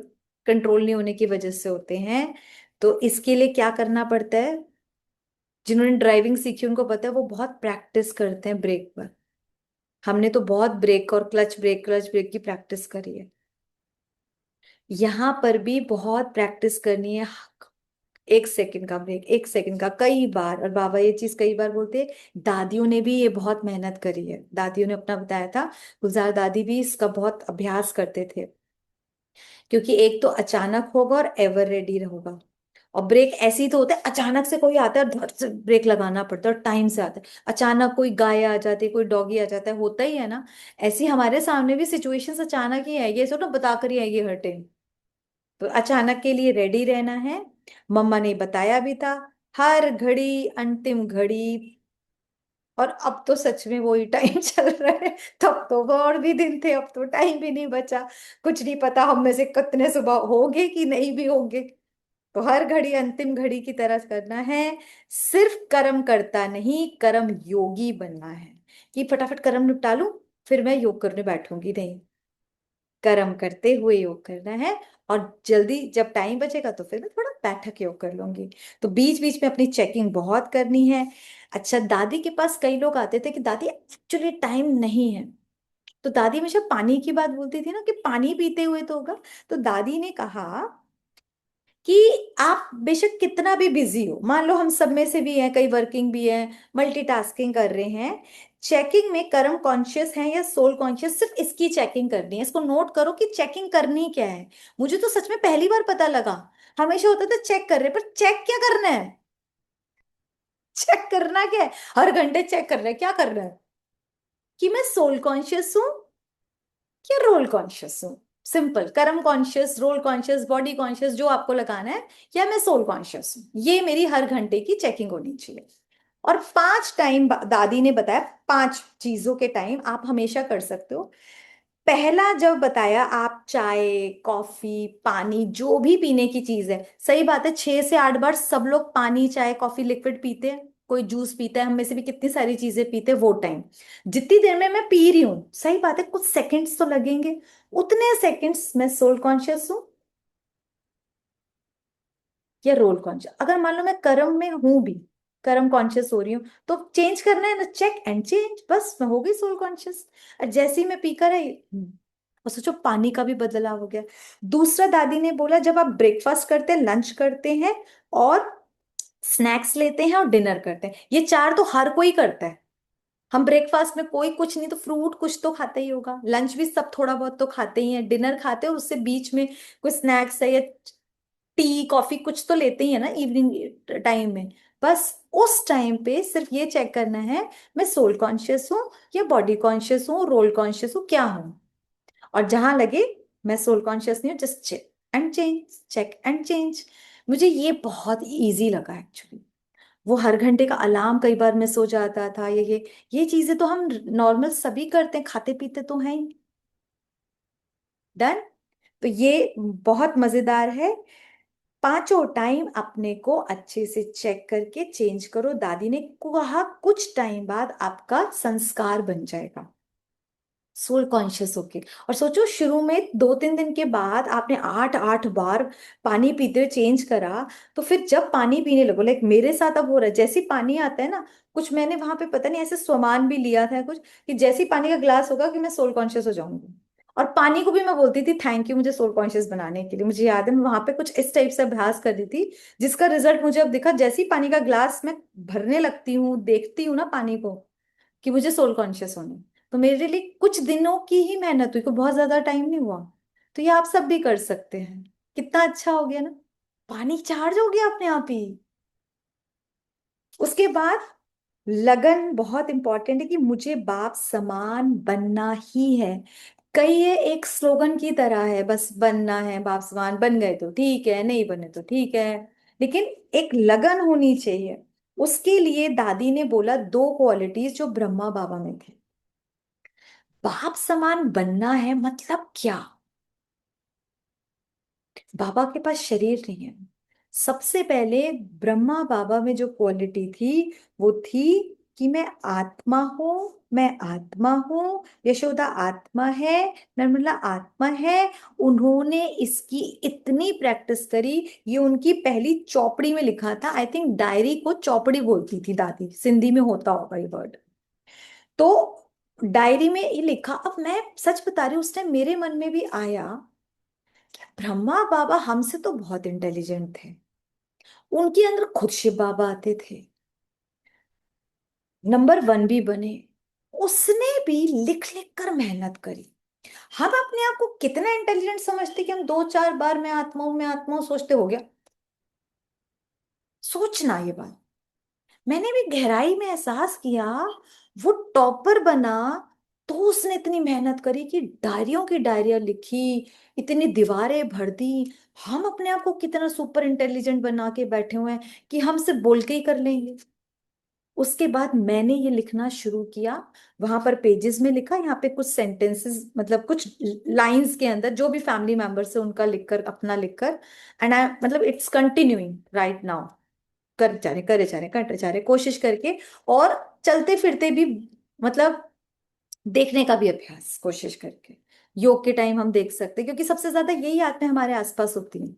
कंट्रोल नहीं होने की वजह से होते हैं। तो इसके लिए क्या करना पड़ता है? जिन्होंने ड्राइविंग सीखी उनको पता है, वो बहुत प्रैक्टिस करते हैं ब्रेक पर। हमने तो बहुत ब्रेक और क्लच ब्रेक की प्रैक्टिस करी है। यहाँ पर भी बहुत प्रैक्टिस करनी है। 1 सेकंड का ब्रेक, 1 सेकंड का, कई बार। और बाबा ये चीज कई बार बोलते हैं। दादियों ने भी ये बहुत मेहनत करी है, दादियों ने अपना बताया था। गुलजार दादी भी इसका बहुत अभ्यास करते थे। क्योंकि एक तो अचानक होगा और एवर रेडी होगा। और ब्रेक ऐसी तो होता है, अचानक से कोई आता है और धड़ से ब्रेक लगाना पड़ता है, और टाइम से आता है। अचानक कोई गाय आ जाती है, कोई डॉगी आ जाता है, होता ही है ना। ऐसी हमारे सामने भी सिचुएशंस अचानक ही आएगी, ऐसे तो बता कर ही आएगी हर टाइम। तो अचानक के लिए रेडी रहना है। मम्मा ने बताया भी था, हर घड़ी अंतिम घड़ी। और अब तो सच में वही टाइम चल रहा है। तब तो वो और भी दिन थे, अब तो टाइम भी नहीं बचा। कुछ नहीं पता हम में से कितने सुबह होंगे कि नहीं भी होंगे। तो हर घड़ी अंतिम घड़ी की तरह करना है। सिर्फ कर्म करता नहीं, कर्म योगी बनना है। कि फटाफट कर्म निपटा लूं फिर मैं योग करने बैठूंगी, नहीं। कर्म करते हुए योग करना है। और जल्दी जब टाइम बचेगा तो फिर मैं थोड़ा बैठक योग कर लूंगी। तो बीच बीच में अपनी चेकिंग बहुत करनी है। अच्छा, दादी के पास कई लोग आते थे कि दादी एक्चुअली टाइम नहीं है। तो दादी हमेशा पानी की बात बोलती थी ना, कि पानी पीते हुए तो होगा। तो दादी ने कहा कि आप बेशक कितना भी बिजी हो, मान लो हम सब में से भी हैं, कई वर्किंग भी हैं, मल्टीटास्किंग कर रहे हैं। चेकिंग में कर्म कॉन्शियस है या सोल कॉन्शियस, सिर्फ इसकी चेकिंग करनी है। इसको नोट करो कि चेकिंग करनी क्या है। मुझे तो सच में पहली बार पता लगा। हमेशा होता था चेक कर रहे, पर चेक क्या करना है? चेक करना क्या है? हर घंटे चेक कर रहे हैं, क्या कर रहे हैं? कि मैं सोल कॉन्शियस हूं या रोल कॉन्शियस हूँ। सिंपल, कर्म conscious, role conscious, body conscious, जो आपको लगाना है। या मैं सोल कॉन्शियस हूँ, ये मेरी हर घंटे की चेकिंग होनी चाहिए। और 5 टाइम दादी ने बताया, 5 चीजों के टाइम आप हमेशा कर सकते हो। पहला जब बताया, आप चाय कॉफी पानी जो भी पीने की चीज है, सही बात है, 6 से 8 बार सब लोग पानी चाय कॉफी लिक्विड पीते हैं, कोई जूस पीता है, हम में से भी कितनी सारी चीजें पीते हैं। वो टाइम जितनी देर में मैं पी रही हूँ, सही बात है, कुछ सेकंड्स तो लगेंगे। उतने सेकंड्स मैं सोल कॉन्शियस हूँ या रोल कॉन्शियस। अगर मान लो मैं कर्म में हूं भी, कर्म कॉन्शियस हो रही हूँ, तो चेंज करना है ना, चेक एंड चेंज, बस मैं हो गई सोल कॉन्शियस। और जैसे ही मैं पीकर आई, और सोचो पानी का भी बदलाव हो गया। दूसरा दादी ने बोला जब आप ब्रेकफास्ट करते हैं, लंच करते हैं, और स्नैक्स लेते हैं और डिनर करते हैं, ये चार तो हर कोई करता है। हम ब्रेकफास्ट में कोई कुछ नहीं तो फ्रूट कुछ तो खाते ही होगा, लंच भी सब थोड़ा बहुत तो खाते ही हैं, डिनर खाते हैं और उससे बीच में कोई स्नैक्स है या टी कॉफी कुछ तो लेते ही है ना इवनिंग टाइम में। बस उस टाइम पे सिर्फ ये चेक करना है, मैं सोल कॉन्शियस हूँ या बॉडी कॉन्शियस हूँ, रोल कॉन्शियस हूँ, क्या हूँ। और जहां लगे मैं सोल कॉन्शियस नहीं हूँ, just check and change, check and change. मुझे ये बहुत इजी लगा एक्चुअली। वो हर घंटे का अलार्म कई बार मिस हो जाता था, ये चीजें तो हम नॉर्मल सभी करते हैं, खाते पीते तो हैं ही। डन। तो ये बहुत मजेदार है। पांचों टाइम अपने को अच्छे से चेक करके चेंज करो, दादी ने कहा कुछ टाइम बाद आपका संस्कार बन जाएगा सोल कॉन्शियस होके। और सोचो शुरू में 2-3 दिन के बाद आपने 8-8 बार पानी पीते हुए चेंज करा, तो फिर जब पानी पीने लगो, लाइक मेरे साथ अब हो रहा है, जैसे ही पानी आता है ना, कुछ मैंने वहां पे पता नहीं ऐसे स्वमान भी लिया था कुछ, कि जैसे ही पानी का ग्लास होगा कि मैं सोल कॉन्शियस हो जाऊंगी। और पानी को भी मैं बोलती थी थैंक यू मुझे सोल कॉन्शियस बनाने के लिए। मुझे याद है मैं वहां पे कुछ इस टाइप से अभ्यास कर रही थी, जिसका रिजल्ट मुझे अब दिखा, जैसे ही पानी का ग्लास मैं भरने लगती हूँ, देखती हूँ ना पानी को, कि मुझे सोल कॉन्शियस होना है। तो मेरे लिए कुछ दिनों की ही मेहनत हुई, को बहुत ज्यादा टाइम नहीं हुआ। तो ये आप सब भी कर सकते हैं। कितना अच्छा हो गया ना, पानी चार्ज हो गया अपने आप ही। उसके बाद लगन बहुत इंपॉर्टेंट है, कि मुझे बाप समान बनना ही है। कई ये एक स्लोगन की तरह है, बस बनना है, बाप समान बन गए तो ठीक है, नहीं बने तो ठीक है, लेकिन एक लगन होनी चाहिए। उसके लिए दादी ने बोला दो क्वालिटीज जो ब्रह्मा बाबा में थे। बाप समान बनना है मतलब क्या? बाबा के पास शरीर नहीं है। सबसे पहले ब्रह्मा बाबा में जो क्वालिटी थी वो थी कि मैं आत्मा हूं, मैं आत्मा हूं। यशोदा आत्मा है, नर्मला आत्मा है। उन्होंने इसकी इतनी प्रैक्टिस करी, ये उनकी पहली चौपड़ी में लिखा था। आई थिंक डायरी को चौपड़ी बोलती थी दादी, सिंधी में होता होगा ये वर्ड। तो डायरी में ये लिखा। अब मैं सच बता रही हूँ, उस टाइम मेरे मन में भी आया, ब्रह्मा बाबा हमसे तो बहुत इंटेलिजेंट थे, उनके अंदर खुद शिव बाबा आते थे, नंबर 1 भी बने, उसने भी लिख लिख कर मेहनत करी। हम अपने आप को कितना इंटेलिजेंट समझते कि हम 2-4 बार मैं आत्मा हूं सोचते हो गया। सोचना ये बात, मैंने भी गहराई में एहसास किया, वो टॉपर बना तो उसने इतनी मेहनत करी कि डायरियों की डायरियां लिखी, इतनी दीवारें भर दी। हम अपने आप को कितना सुपर इंटेलिजेंट बना के बैठे हुए हैं कि हम सिर्फ बोल के ही कर लेंगे। उसके बाद मैंने ये लिखना शुरू किया। वहां पर पेजेस में लिखा, यहाँ पे कुछ सेंटेंसेस मतलब कुछ लाइंस के अंदर जो भी फैमिली मेंबर्स है उनका लिखकर, अपना लिखकर, एंड आई मतलब इट्स कंटिन्यूइंग राइट नाउ। कर जा रहे, करे जा रहे, करते जा रहे, कोशिश करके। और चलते फिरते भी, मतलब देखने का भी अभ्यास कोशिश करके। योग के टाइम हम देख सकते हैं, क्योंकि सबसे ज्यादा यही आत्माएं हमारे आसपास होती हैं।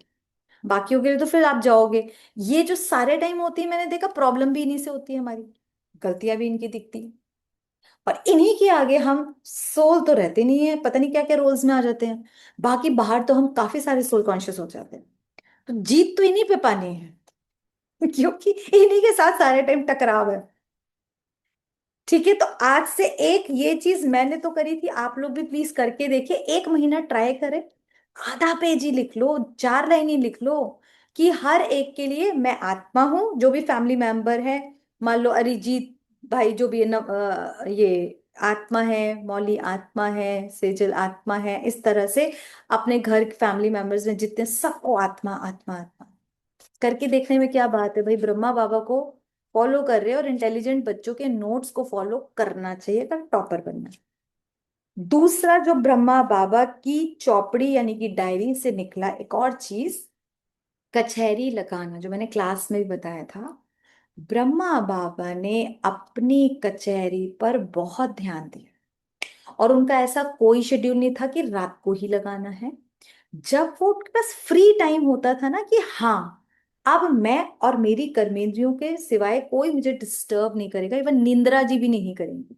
बाकियों के लिए तो फिर आप जाओगे, ये जो सारे टाइम होती है मैंने देखा प्रॉब्लम भी इन्हीं से होती है हमारी, गलतियां भी इनकी दिखती हैं। और इन्हीं के आगे हम सोल तो रहते नहीं है, पता नहीं क्या क्या रोल्स में आ जाते हैं। बाकी बाहर तो हम काफी सारे सोल कॉन्शियस हो जाते हैं। तो जीत तो इन्हीं पे पानी है क्योंकि इन्हीं के साथ सारे टाइम टकराव है। ठीक है, तो आज से एक ये चीज मैंने तो करी थी, आप लोग भी प्लीज करके देखिए, 1 महीना ट्राई करें। आधा पेज ही लिख लो, 4 लाइन ही लिख लो, कि हर एक के लिए मैं आत्मा हूं, जो भी फैमिली मेंबर है। मान लो अरिजीत भाई जो भी है न, ये आत्मा है, मौली आत्मा है, सेजल आत्मा है, इस तरह से अपने घर फैमिली मेंबर्स में जितने सबको आत्मा आत्मा आत्मा करके देखने में क्या बात है भाई। ब्रह्मा बाबा को फॉलो कर रहे हैं, और इंटेलिजेंट बच्चों के नोट्स को फॉलो करना चाहिए अगर टॉपर बनना है। दूसरा जो ब्रह्मा बाबा की चौपड़ी यानी कि डायरी से निकला एक और चीज, कचहरी लगाना, जो मैंने क्लास में भी बताया था। ब्रह्मा बाबा ने अपनी कचहरी पर बहुत ध्यान दिया, और उनका ऐसा कोई शेड्यूल नहीं था कि रात को ही लगाना है। जब वो उनके पास फ्री टाइम होता था ना, कि हाँ अब मैं और मेरी कर्मेंद्रियों के सिवाय कोई मुझे डिस्टर्ब नहीं करेगा, इवन निंद्रा जी भी नहीं करेंगी।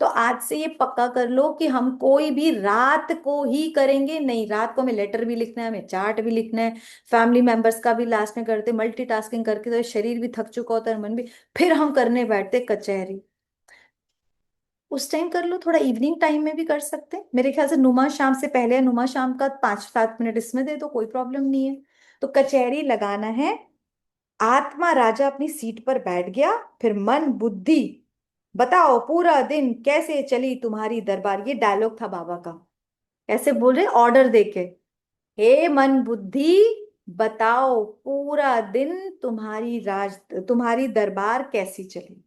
तो आज से ये पक्का कर लो कि हम कोई भी रात को ही करेंगे नहीं। रात को हमें लेटर भी लिखना है, हमें चार्ट भी लिखना है, फैमिली मेंबर्स का भी लास्ट में करते, मल्टीटास्किंग करके तो शरीर भी थक चुका होता है, मन भी। फिर हम करने बैठते कचहरी। उस टाइम कर लो, थोड़ा इवनिंग टाइम में भी कर सकते हैं मेरे ख्याल से, नुमा शाम से पहले, नुमा शाम का 5-7 मिनट इसमें दे दो, कोई प्रॉब्लम नहीं है। तो कचहरी लगाना है। आत्मा राजा अपनी सीट पर बैठ गया, फिर मन बुद्धि बताओ पूरा दिन कैसे चली तुम्हारी दरबार। ये डायलॉग था बाबा का। कैसे बोल रहे, ऑर्डर देके, हे मन बुद्धि बताओ पूरा दिन तुम्हारी दरबार कैसी चली।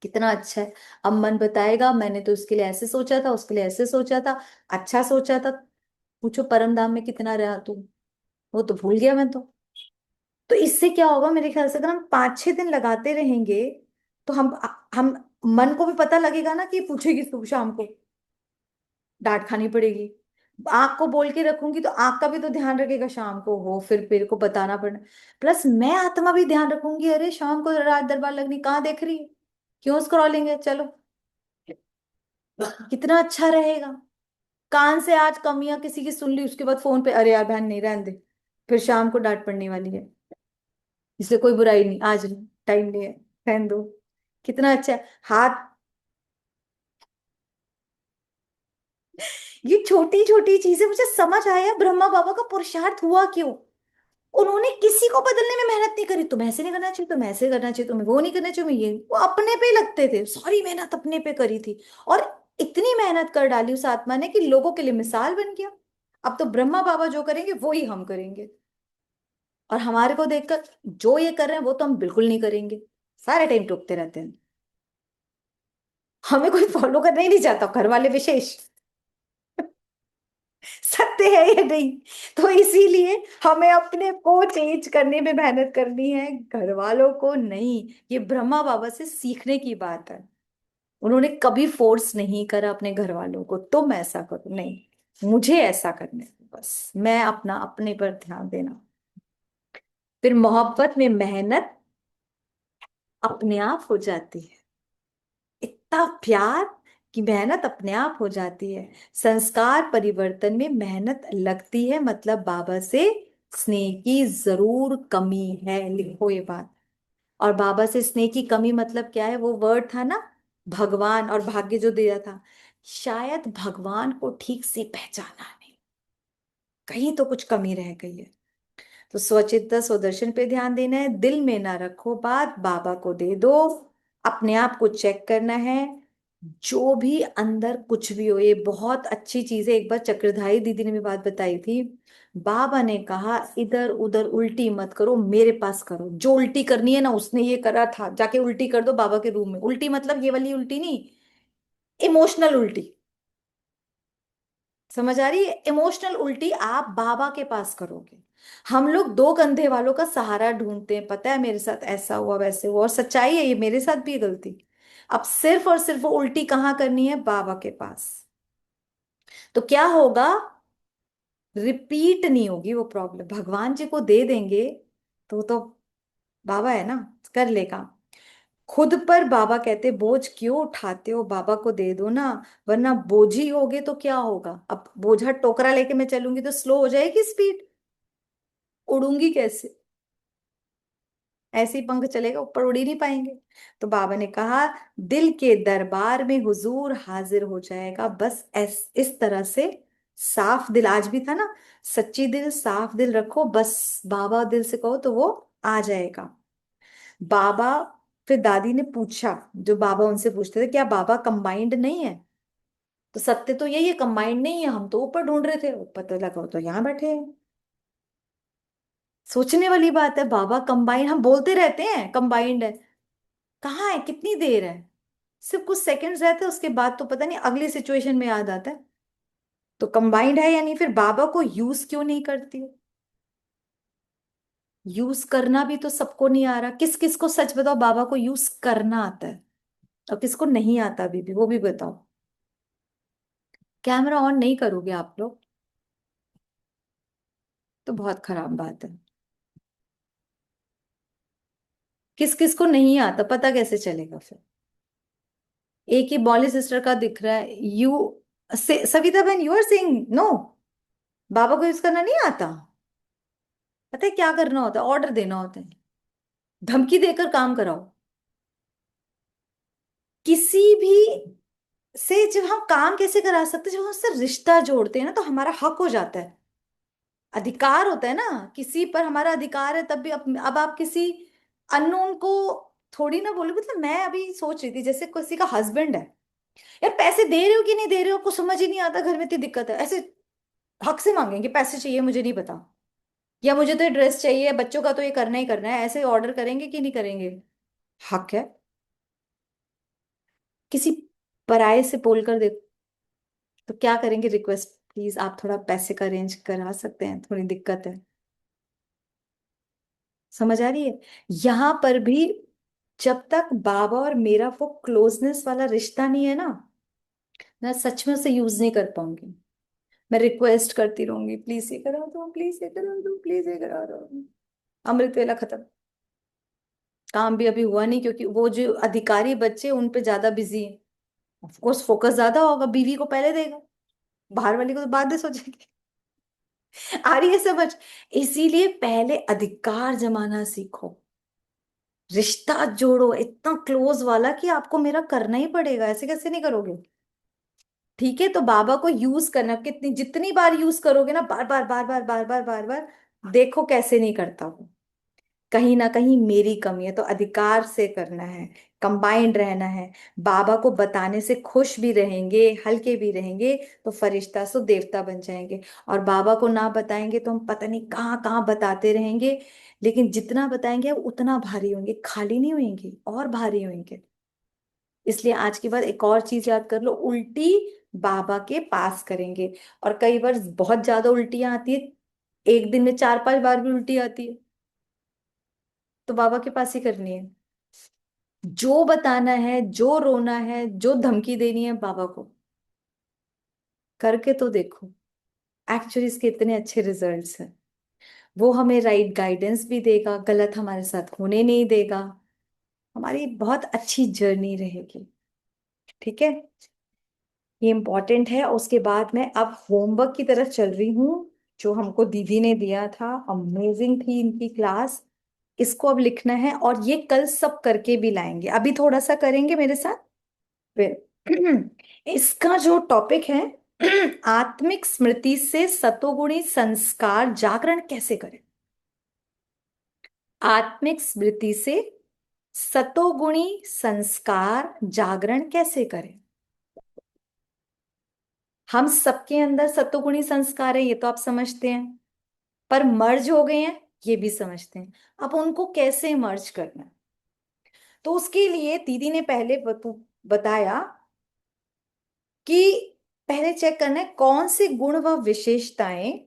कितना अच्छा है। अब मन बताएगा, मैंने तो उसके लिए ऐसे सोचा था, उसके लिए ऐसे सोचा था, अच्छा सोचा था। पूछो परम धाम में कितना रहा तू, वो तो भूल गया मैं तो इससे क्या होगा मेरे ख्याल से, अगर हम 5-6 दिन लगाते रहेंगे तो हम मन को भी पता लगेगा ना कि पूछेगी तू शाम को, डांट खानी पड़ेगी। आँख को बोल के रखूंगी तो आँख का भी तो ध्यान रखेगा शाम को, हो फिर मेरे को बताना पड़ना। प्लस मैं आत्मा भी ध्यान रखूंगी, अरे शाम को रात दरबार लगनी, कहाँ देख रही है, क्यों स्क्रॉलिंग है, चलो। कितना अच्छा रहेगा। कान से आज कमियां किसी की सुन ली, उसके बाद फोन पे, अरे यार बहन नहीं, रहने दे, फिर शाम को डांट पड़ने वाली है। इसलिए कोई बुराई नहीं, आज नहीं, टाइम नहीं है, रहने दो। कितना अच्छा है। हाथ, ये छोटी छोटी चीजें मुझे समझ आया ब्रह्मा बाबा का पुरुषार्थ हुआ क्यों। उन्होंने किसी को बदलने में मेहनत नहीं करी, तुम्हें ऐसे नहीं करना चाहिए, तुम्हें ऐसे करना चाहिए, तुम्हें वो नहीं करना चाहिए, तुम्हें ये, वो अपने पे ही लगते थे, सारी मेहनत अपने पे करी थी। और इतनी मेहनत कर डाली उस आत्मा ने कि लोगों के लिए मिसाल बन गया। अब तो ब्रह्मा बाबा जो करेंगे वो ही हम करेंगे। और हमारे को देखकर जो ये कर रहे हैं वो तो हम बिल्कुल नहीं करेंगे, सारे टाइम टोकते रहते हैं। हमें कोई फॉलो करना ही नहीं चाहता, घर वाले विशेष। सत्य है ये नहीं। तो इसीलिए हमें अपने को चेंज करने में मेहनत करनी है, घर वालों को नहीं। ये ब्रह्मा बाबा से सीखने की बात है। उन्होंने कभी फोर्स नहीं करा अपने घर वालों को तुम ऐसा करो, नहीं मुझे ऐसा करने दो, बस मैं अपना अपने पर ध्यान देना। फिर मोहब्बत में मेहनत अपने आप हो जाती है। इतना प्यार कि मेहनत अपने आप हो जाती है। संस्कार परिवर्तन में मेहनत लगती है, मतलब बाबा से स्नेह की जरूर कमी है, लिखो ये बात। और बाबा से स्नेह की कमी मतलब क्या है, वो वर्ड था ना, भगवान और भाग्य जो दिया था। शायद भगवान को ठीक से पहचाना नहीं, कहीं तो कुछ कमी रह गई है। तो स्वचित्त स्वदर्शन पे ध्यान देना है, दिल में ना रखो बात, बाबा को दे दो। अपने आप को चेक करना है, जो भी अंदर कुछ भी हो। ये बहुत अच्छी चीज है, एक बार चक्रधारी दीदी ने भी बात बताई थी। बाबा ने कहा इधर उधर उल्टी मत करो, मेरे पास करो, जो उल्टी करनी है ना, उसने ये करा था, जाके उल्टी कर दो बाबा के रूम में। उल्टी मतलब ये वाली उल्टी नहीं, इमोशनल उल्टी। समझ आ रही है, इमोशनल उल्टी आप बाबा के पास करोगे। हम लोग दो कंधे वालों का सहारा ढूंढते हैं, पता है मेरे साथ ऐसा हुआ वैसे हुआ, और सच्चाई है ये, मेरे साथ भी ये गलती। अब सिर्फ और सिर्फ वो उल्टी कहाँ करनी है, बाबा के पास। तो क्या होगा, रिपीट नहीं होगी वो प्रॉब्लम, भगवान जी को दे देंगे। तो बाबा है ना, कर लेगा। खुद पर बाबा कहते बोझ क्यों उठाते हो, बाबा को दे दो ना, वरना बोझी होगे तो क्या होगा। अब बोझा टोकरा लेके मैं चलूंगी तो स्लो हो जाएगी स्पीड, उड़ूंगी कैसे, ऐसे ही पंख चलेगा, ऊपर उड़ ही नहीं पाएंगे। तो बाबा ने कहा दिल के दरबार में हुजूर हाजिर हो जाएगा, बस इस तरह से। साफ दिल, आज भी था ना, सच्ची दिल साफ दिल रखो, बस बाबा दिल से कहो तो वो आ जाएगा। बाबा, फिर दादी ने पूछा, जो बाबा उनसे पूछते थे, क्या बाबा कंबाइंड नहीं है। तो सत्य तो यही है, कंबाइंड नहीं है, हम तो ऊपर ढूंढ रहे थे, पता लगा वो तो यहाँ बैठे हैं। सोचने वाली बात है, बाबा कंबाइंड, हम बोलते रहते हैं कंबाइंड है, कहाँ है, कितनी देर है, सिर्फ कुछ सेकंड्स रहते हैं, उसके बाद तो पता नहीं अगली सिचुएशन में याद आता है। तो कंबाइंड है या नहीं, फिर बाबा को यूज क्यों नहीं करती हो। यूज करना भी तो सबको नहीं आ रहा, किस किस को, सच बताओ, बाबा को यूज करना आता है और किसको नहीं आता, अभी भी वो भी बताओ। कैमरा ऑन नहीं करोगे आप लोग तो बहुत खराब बात है। किस किस को नहीं आता, पता कैसे चलेगा फिर? एक ही बॉली सिस्टर का दिख रहा है। यू से सविता बहन, यू आर सेइंग नो, बाबा को यूज करना नहीं आता? पता है क्या करना होता है? ऑर्डर देना होता है, धमकी देकर काम कराओ। किसी भी से जब हम काम कैसे करा सकते हैं, जब हम उससे रिश्ता जोड़ते हैं ना, तो हमारा हक हो जाता है। अधिकार होता है ना, किसी पर हमारा अधिकार है तब भी। अब आप किसी अननोन को थोड़ी ना बोलो। मतलब मैं अभी सोच रही थी, जैसे किसी का हस्बैंड है, यार पैसे दे रहे हो कि नहीं दे रहे हो, आपको समझ ही नहीं आता, घर में इतनी दिक्कत है, ऐसे हक से मांगेंगे पैसे चाहिए मुझे नहीं पता, या मुझे तो ये ड्रेस चाहिए, बच्चों का तो ये करना ही करना है, ऐसे ऑर्डर करेंगे कि नहीं करेंगे? हक है। किसी पराये से बोलकर देखो तो क्या करेंगे, रिक्वेस्ट प्लीज आप थोड़ा पैसे का अरेंज करा सकते हैं, थोड़ी दिक्कत है। समझ आ रही है? यहां पर भी जब तक बाबा और मेरा वो क्लोजनेस वाला रिश्ता नहीं है ना, मैं सच में उसे यूज नहीं कर पाऊंगी। मैं रिक्वेस्ट करती रहूंगी, प्लीज ये करा दो, प्लीज ये करा दो, प्लीज ये करा दो। अमृत वेला खत्म। काम भी अभी हुआ नहीं, क्योंकि वो जो अधिकारी बच्चे उन पे ज्यादा बिजी है। ऑफ कोर्स फोकस ज्यादा होगा, बीवी को पहले देगा, बाहर वाली को तो बाद में सोचेंगे। आ रही है समझ? इसीलिए पहले अधिकार जमाना सीखो, रिश्ता जोड़ो इतना क्लोज वाला कि आपको मेरा करना ही पड़ेगा, ऐसे कैसे नहीं करोगे? ठीक है, तो बाबा को यूज करना, कितनी जितनी बार यूज करोगे ना, बार बार बार बार बार बार बार बार, देखो कैसे नहीं करता हूँ। कहीं ना कहीं मेरी कमी है, तो अधिकार से करना है, कंबाइंड रहना है। बाबा को बताने से खुश भी रहेंगे, हल्के भी रहेंगे, तो फरिश्ता सो देवता बन जाएंगे। और बाबा को ना बताएंगे तो हम पता नहीं कहाँ कहाँ बताते रहेंगे, लेकिन जितना बताएंगे उतना भारी होंगे, खाली नहीं होंगे, और भारी होंगे। इसलिए आज के बाद एक और चीज याद कर लो, उल्टी बाबा के पास करेंगे। और कई बार बहुत ज्यादा उल्टियां आती है, एक दिन में 4-5 बार भी उल्टी आती है, तो बाबा के पास ही करनी है। जो बताना है, जो रोना है, जो धमकी देनी है बाबा को, करके तो देखो। एक्चुअली इसके इतने अच्छे रिजल्ट्स हैं। वो हमें राइट गाइडेंस भी देगा, गलत हमारे साथ होने नहीं देगा, हमारी बहुत अच्छी जर्नी रहेगी। ठीक है, ये इंपॉर्टेंट है। उसके बाद मैं अब होमवर्क की तरफ चल रही हूँ, जो हमको दीदी ने दिया था, अमेजिंग थी इनकी क्लास। इसको अब लिखना है, और ये कल सब करके भी लाएंगे, अभी थोड़ा सा करेंगे मेरे साथ फिर। इसका जो टॉपिक है, आत्मिक स्मृति से सतोगुणी संस्कार जागरण कैसे करें। आत्मिक स्मृति से सतोगुणी संस्कार जागरण कैसे करें। हम सबके अंदर सतोगुणी संस्कार है, ये तो आप समझते हैं, पर मर्ज हो गए हैं, ये भी समझते हैं। अब उनको कैसे मर्ज करना है, तो उसके लिए दीदी ने पहले बताया कि पहले चेक करना है कौन से गुण व विशेषताएं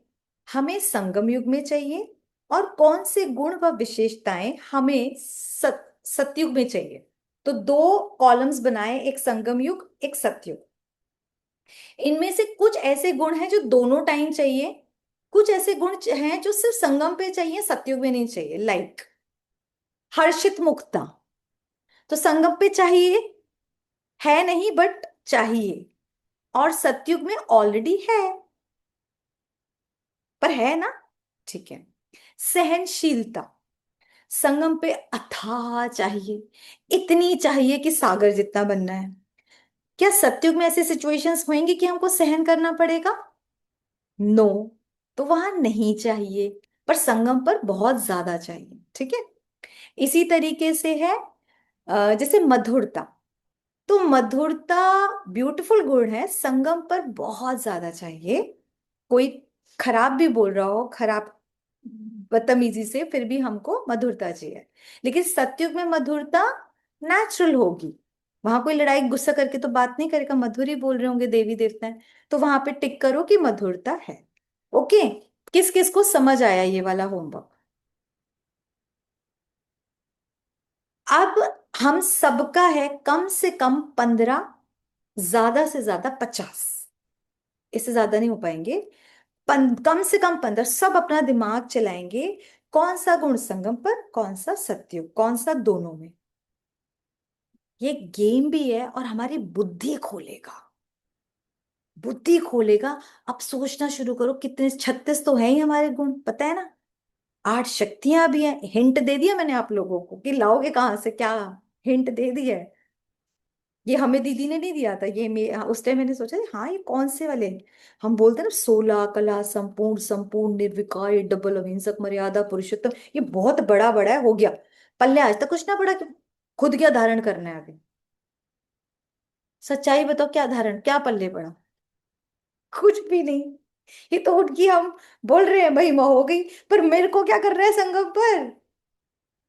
हमें संगम युग में चाहिए, और कौन से गुण व विशेषताएं हमें सतयुग में चाहिए। तो दो कॉलम्स बनाए, एक संगम युग, एक सतयुग। इनमें से कुछ ऐसे गुण हैं जो दोनों टाइम चाहिए, कुछ ऐसे गुण हैं जो सिर्फ संगम पे चाहिए, सतयुग में नहीं चाहिए। लाइक हर्षित मुक्ता, तो संगम पे चाहिए, है नहीं बट चाहिए, और सतयुग में ऑलरेडी है, पर है ना। ठीक है। सहनशीलता, संगम पे अथाह चाहिए, इतनी चाहिए कि सागर जितना बनना है। क्या सतयुग में ऐसे सिचुएशंस होंगी कि हमको सहन करना पड़ेगा? नो, तो वहां नहीं चाहिए, पर संगम पर बहुत ज्यादा चाहिए। ठीक है। इसी तरीके से है जैसे मधुरता, तो मधुरता ब्यूटीफुल गुण है, संगम पर बहुत ज्यादा चाहिए। कोई खराब भी बोल रहा हो, खराब बदतमीजी से, फिर भी हमको मधुरता चाहिए। लेकिन सतयुग में मधुरता नेचुरल होगी, वहां कोई लड़ाई गुस्सा करके तो बात नहीं करेगा, मधुर ही बोल रहे होंगे देवी देवता है, तो वहां पे टिक करो कि मधुरता है। ओके, किस किस को समझ आया ये वाला होमवर्क? अब हम सबका है कम से कम 15, ज्यादा से ज्यादा 50, इससे ज्यादा नहीं हो पाएंगे। कम से कम 15, सब अपना दिमाग चलाएंगे। कौन सा गुण संगम पर, कौन सा सत्युग, कौन सा दोनों में। ये गेम भी है और हमारी बुद्धि खोलेगा, बुद्धि खोलेगा। अब सोचना शुरू करो, कितने 36 तो है ही हमारे गुण, पता है ना। 8 शक्तियां भी हैं, हिंट दे दिया मैंने आप लोगों को कि लाओगे कहाँ से क्या, हिंट दे दिया है। ये हमें दीदी ने नहीं दिया था, ये उस टाइम मैंने सोचा हाँ ये कौन से वाले हैं? हम बोलते हैं ना 16 कला संपूर्ण, संपूर्ण निर्विकार, डबल अहिंसक, मर्यादा पुरुषोत्तम, ये बहुत बड़ा बड़ा है, हो गया। पल्ले आज तक कुछ ना पड़ा, कि खुद क्या धारण करना है आगे। सच्चाई बताओ, क्या धारण, क्या पल्ले पड़ा? कुछ भी नहीं। ये तो उनकी हम बोल रहे हैं महिमा हो गई, पर मेरे को क्या कर रहा है संगम पर।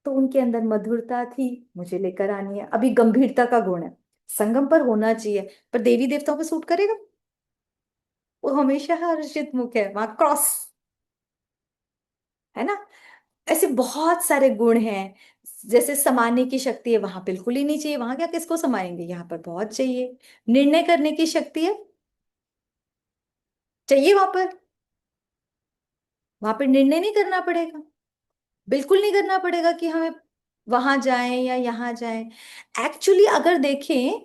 तो उनके अंदर मधुरता थी, मुझे लेकर आनी है। अभी गंभीरता का गुण है, संगम पर होना चाहिए, पर देवी देवताओं पर सूट करेगा? वो हमेशा हर्षित मुख है, वहां क्रॉस, है ना। ऐसे बहुत सारे गुण हैं। जैसे समाने की शक्ति है, वहां बिल्कुल ही नहीं चाहिए, वहां क्या किसको समाएंगे, यहाँ पर बहुत चाहिए। निर्णय करने की शक्ति है, चाहिए वहां पर। वहां पर निर्णय नहीं करना पड़ेगा, बिल्कुल नहीं करना पड़ेगा कि हमें वहां जाएं या यहाँ जाएं। एक्चुअली अगर देखें,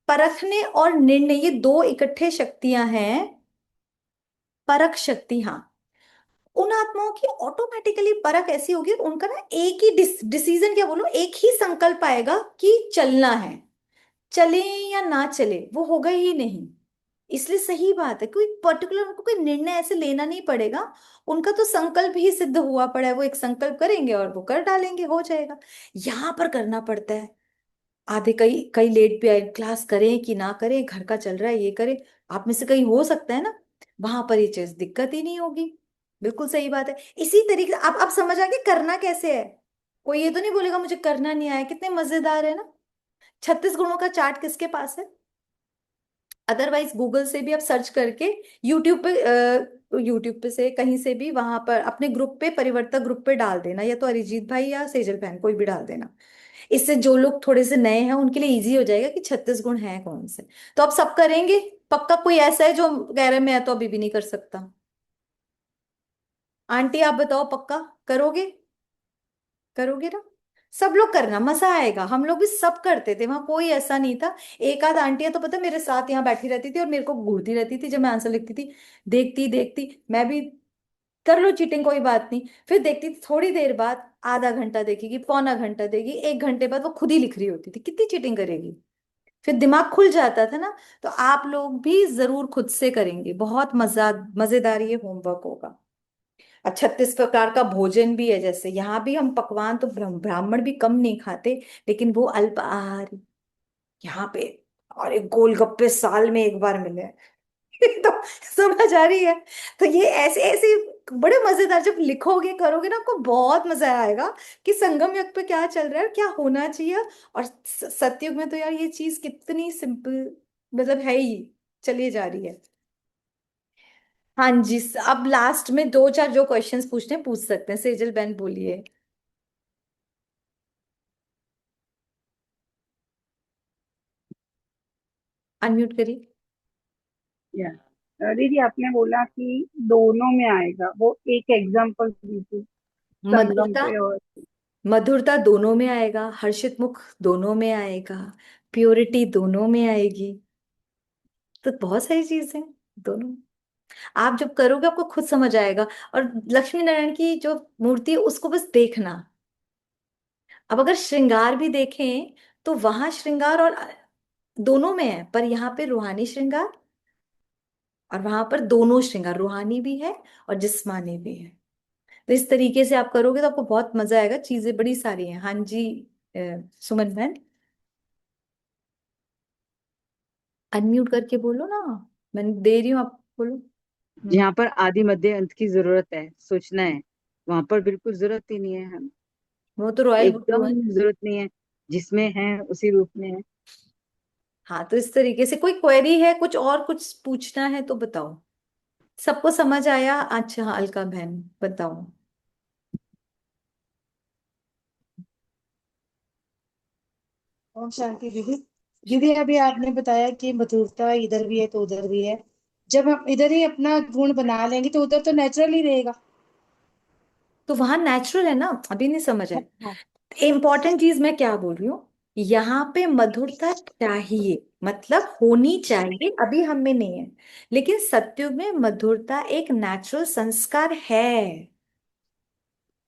परखने और निर्णय ये दो इकट्ठे शक्तियां हैं। परख शक्ति, हाँ, उन आत्माओं की ऑटोमेटिकली परख ऐसी होगी, उनका ना एक ही डिसीजन, क्या बोलो, एक ही संकल्प आएगा कि चलना है। चले या ना चले वो होगा ही नहीं। इसलिए सही बात है, कोई पर्टिकुलर उनको कोई निर्णय ऐसे लेना नहीं पड़ेगा। उनका तो संकल्प ही सिद्ध हुआ पड़ा है, वो एक संकल्प करेंगे और वो कर डालेंगे, हो जाएगा। यहाँ पर करना पड़ता है। आधे कई कई लेट भी आए, क्लास करें कि ना करें, घर का चल रहा है ये करें, आप में से कहीं हो सकता है ना, वहां पर ये चीज दिक्कत ही नहीं होगी। बिल्कुल सही बात है। इसी तरीके से आप समझ आ गए करना कैसे है। कोई ये तो नहीं बोलेगा मुझे करना नहीं आया, कितने मजेदार है ना। 36 गुणों का चार्ट किसके पास है? अदरवाइज गूगल से भी आप सर्च करके, यूट्यूब पे से कहीं से भी, वहां पर अपने ग्रुप पे, परिवर्तक ग्रुप पे डाल देना, या तो अरिजीत भाई या सेजल बहन कोई भी डाल देना। इससे जो लोग थोड़े से नए हैं उनके लिए इजी हो जाएगा कि 36 गुण हैं कौन से। तो आप सब करेंगे? पक्का कोई ऐसा है जो कह रहे मैं तो अभी भी नहीं कर सकता? आंटी आप बताओ, पक्का करोगे? करोगे ना? सब लोग करना, मजा आएगा। हम लोग भी सब करते थे, वहां कोई ऐसा नहीं था। एक आध आंटियां तो पता है मेरे साथ यहाँ बैठी रहती थी और मेरे को घूरती रहती थी जब मैं आंसर लिखती थी। देखती देखती मैं भी, कर लो चीटिंग कोई बात नहीं। फिर देखती थी, थोड़ी देर बाद आधा घंटा देखेगी, पौना घंटा देगी, 1 घंटे बाद वो खुद ही लिख रही होती थी, कितनी चीटिंग करेगी। फिर दिमाग खुल जाता था ना। तो आप लोग भी जरूर खुद से करेंगे, बहुत मजा, मजेदार ये होमवर्क होगा। और 36 प्रकार का भोजन भी है, जैसे यहाँ भी हम पकवान तो ब्राह्मण भी कम नहीं खाते, लेकिन वो अल्पाहार यहाँ पे। और एक गोलगप्पे साल में एक बार मिले तो समझ आ रही है। तो ये ऐसे ऐसे बड़े मजेदार, जब लिखोगे करोगे ना, आपको बहुत मजा आएगा कि संगम युग पे क्या चल रहा है और क्या होना चाहिए। और सतयुग में तो यार ये चीज कितनी सिंपल, मतलब है ही, चली जा रही है। हाँ जी, अब लास्ट में दो चार जो क्वेश्चंस पूछने हैं, पूछ सकते हैं, सेजल बहन बोलिए। अनम्यूट करिए। या दीदी आपने बोला कि दोनों में आएगा, वो एक एग्जांपल दीजिए संगम मधुरता, पे और। मधुरता दोनों में आएगा, हर्षित मुख दोनों में आएगा, प्योरिटी दोनों में आएगी। तो बहुत सारी चीजें दोनों। आप जब करोगे आपको खुद समझ आएगा। और लक्ष्मी नारायण की जो मूर्ति है उसको बस देखना। अब अगर श्रृंगार भी देखें, तो वहां श्रृंगार और दोनों में है, पर यहाँ पे रूहानी श्रृंगार, और वहां पर दोनों श्रृंगार, रूहानी भी है और जिस्मानी भी है। तो इस तरीके से आप करोगे तो आपको बहुत मजा आएगा, चीजें बड़ी सारी हैं। हाँ जी, सुमन बहन, अनम्यूट करके बोलो ना, मैं दे रही हूँ आप, बोलो। हम्म, जहाँ पर आदि मध्य अंत की जरूरत है, सोचना है, वहां पर बिल्कुल जरूरत ही नहीं है। हम वो तो रॉयल बुद्धू एकदम है। जरूरत नहीं है, जिसमें है उसी रूप में है। हाँ, तो इस तरीके से कोई क्वेरी है, कुछ और कुछ पूछना है तो बताओ। सबको समझ आया? अच्छा हाँ, अलका बहन बताओ। ओम शांति दीदी। दीदी अभी आपने बताया कि मधुरता इधर भी है तो उधर भी है। जब हम इधर ही अपना गुण बना लेंगे तो उधर तो नेचुरल ही रहेगा। तो वहां नेचुरल है ना, अभी नहीं समझ है। हाँ। इंपॉर्टेंट चीज मैं क्या बोल रही हूँ, यहाँ पे मधुरता चाहिए, मतलब होनी चाहिए, अभी हम में नहीं है। लेकिन सत्युग में मधुरता एक नेचुरल संस्कार है।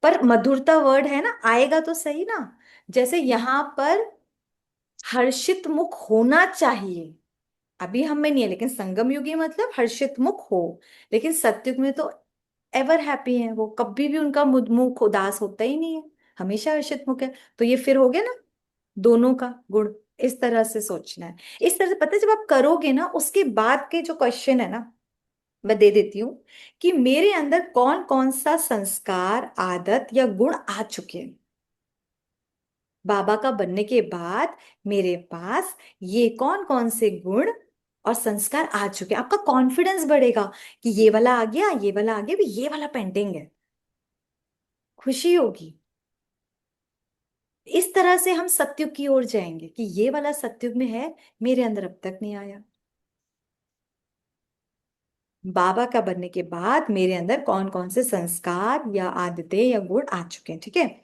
पर मधुरता वर्ड है ना, आएगा तो सही ना। जैसे यहाँ पर हर्षित मुख होना चाहिए, अभी हम में नहीं है, लेकिन संगम युगी मतलब हर्षित मुख हो। लेकिन सत्युग में तो एवर हैप्पी है वो, कभी भी उनका मुख उदास होता ही नहीं है, हमेशा हर्षित मुख है। तो ये फिर हो गया ना दोनों का गुण। इस तरह से सोचना है। इस तरह से पता है, जब आप करोगे ना, उसके बाद के जो क्वेश्चन है ना, मैं दे देती हूँ कि मेरे अंदर कौन कौन सा संस्कार, आदत या गुण आ चुके हैं बाबा का बनने के बाद। मेरे पास ये कौन कौन से गुण और संस्कार आ चुके हैं। आपका कॉन्फिडेंस बढ़ेगा कि ये वाला आ गया, ये वाला आ गया, भी ये वाला पेंडिंग है। खुशी होगी। इस तरह से हम सत्युग की ओर जाएंगे कि ये वाला सत्युग में है, मेरे अंदर अब तक नहीं आया। बाबा का बनने के बाद मेरे अंदर कौन कौन से संस्कार या आदतें या गुण आ चुके हैं, ठीक है।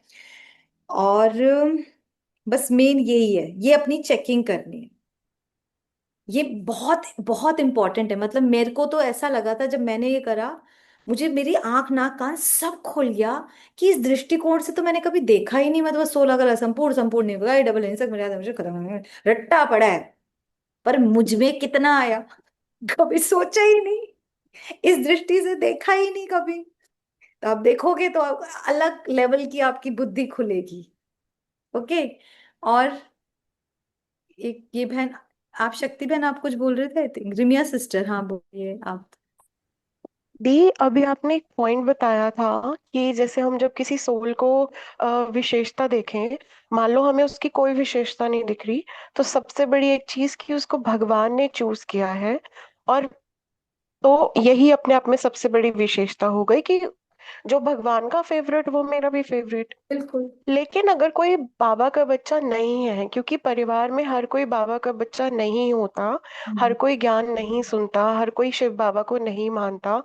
और बस मेन यही है, ये अपनी चेकिंग करनी है। ये बहुत बहुत इंपॉर्टेंट है। मतलब मेरे को तो ऐसा लगा था जब मैंने ये करा, मुझे मेरी आंख नाक कान सब खुल गया कि इस दृष्टिकोण से तो मैंने कभी देखा ही नहीं। मतलब 16 कला संपूर्ण संपूर्ण निर्विकार डबल हिंसक मर्यादा हमेशा खत्म रट्टा पड़ा है। पर मुझ में कितना आया, कभी सोचा ही नहीं, इस दृष्टि से देखा ही नहीं कभी। तो आप देखोगे तो अलग लेवल की आपकी बुद्धि खुलेगी। ओके। और एक ये बहन, आप शक्ति बहन, आप कुछ बोल रहे थे, आई थिंक रिमिया सिस्टर, हाँ बोलिए आप। दी, अभी आपने एक पॉइंट बताया था कि जैसे हम जब किसी सोल को विशेषता देखें, मान लो हमें उसकी कोई विशेषता नहीं दिख रही, तो सबसे बड़ी एक चीज कि उसको भगवान ने चूज किया है। और तो यही अपने आप में सबसे बड़ी विशेषता हो गई कि जो भगवान का फेवरेट वो मेरा भी फेवरेट। बिल्कुल। लेकिन अगर कोई बाबा का बच्चा नहीं है, क्योंकि परिवार में हर कोई बाबा का बच्चा नहीं होता, हर हम्म। कोई ज्ञान नहीं सुनता, हर कोई शिव बाबा को नहीं मानता,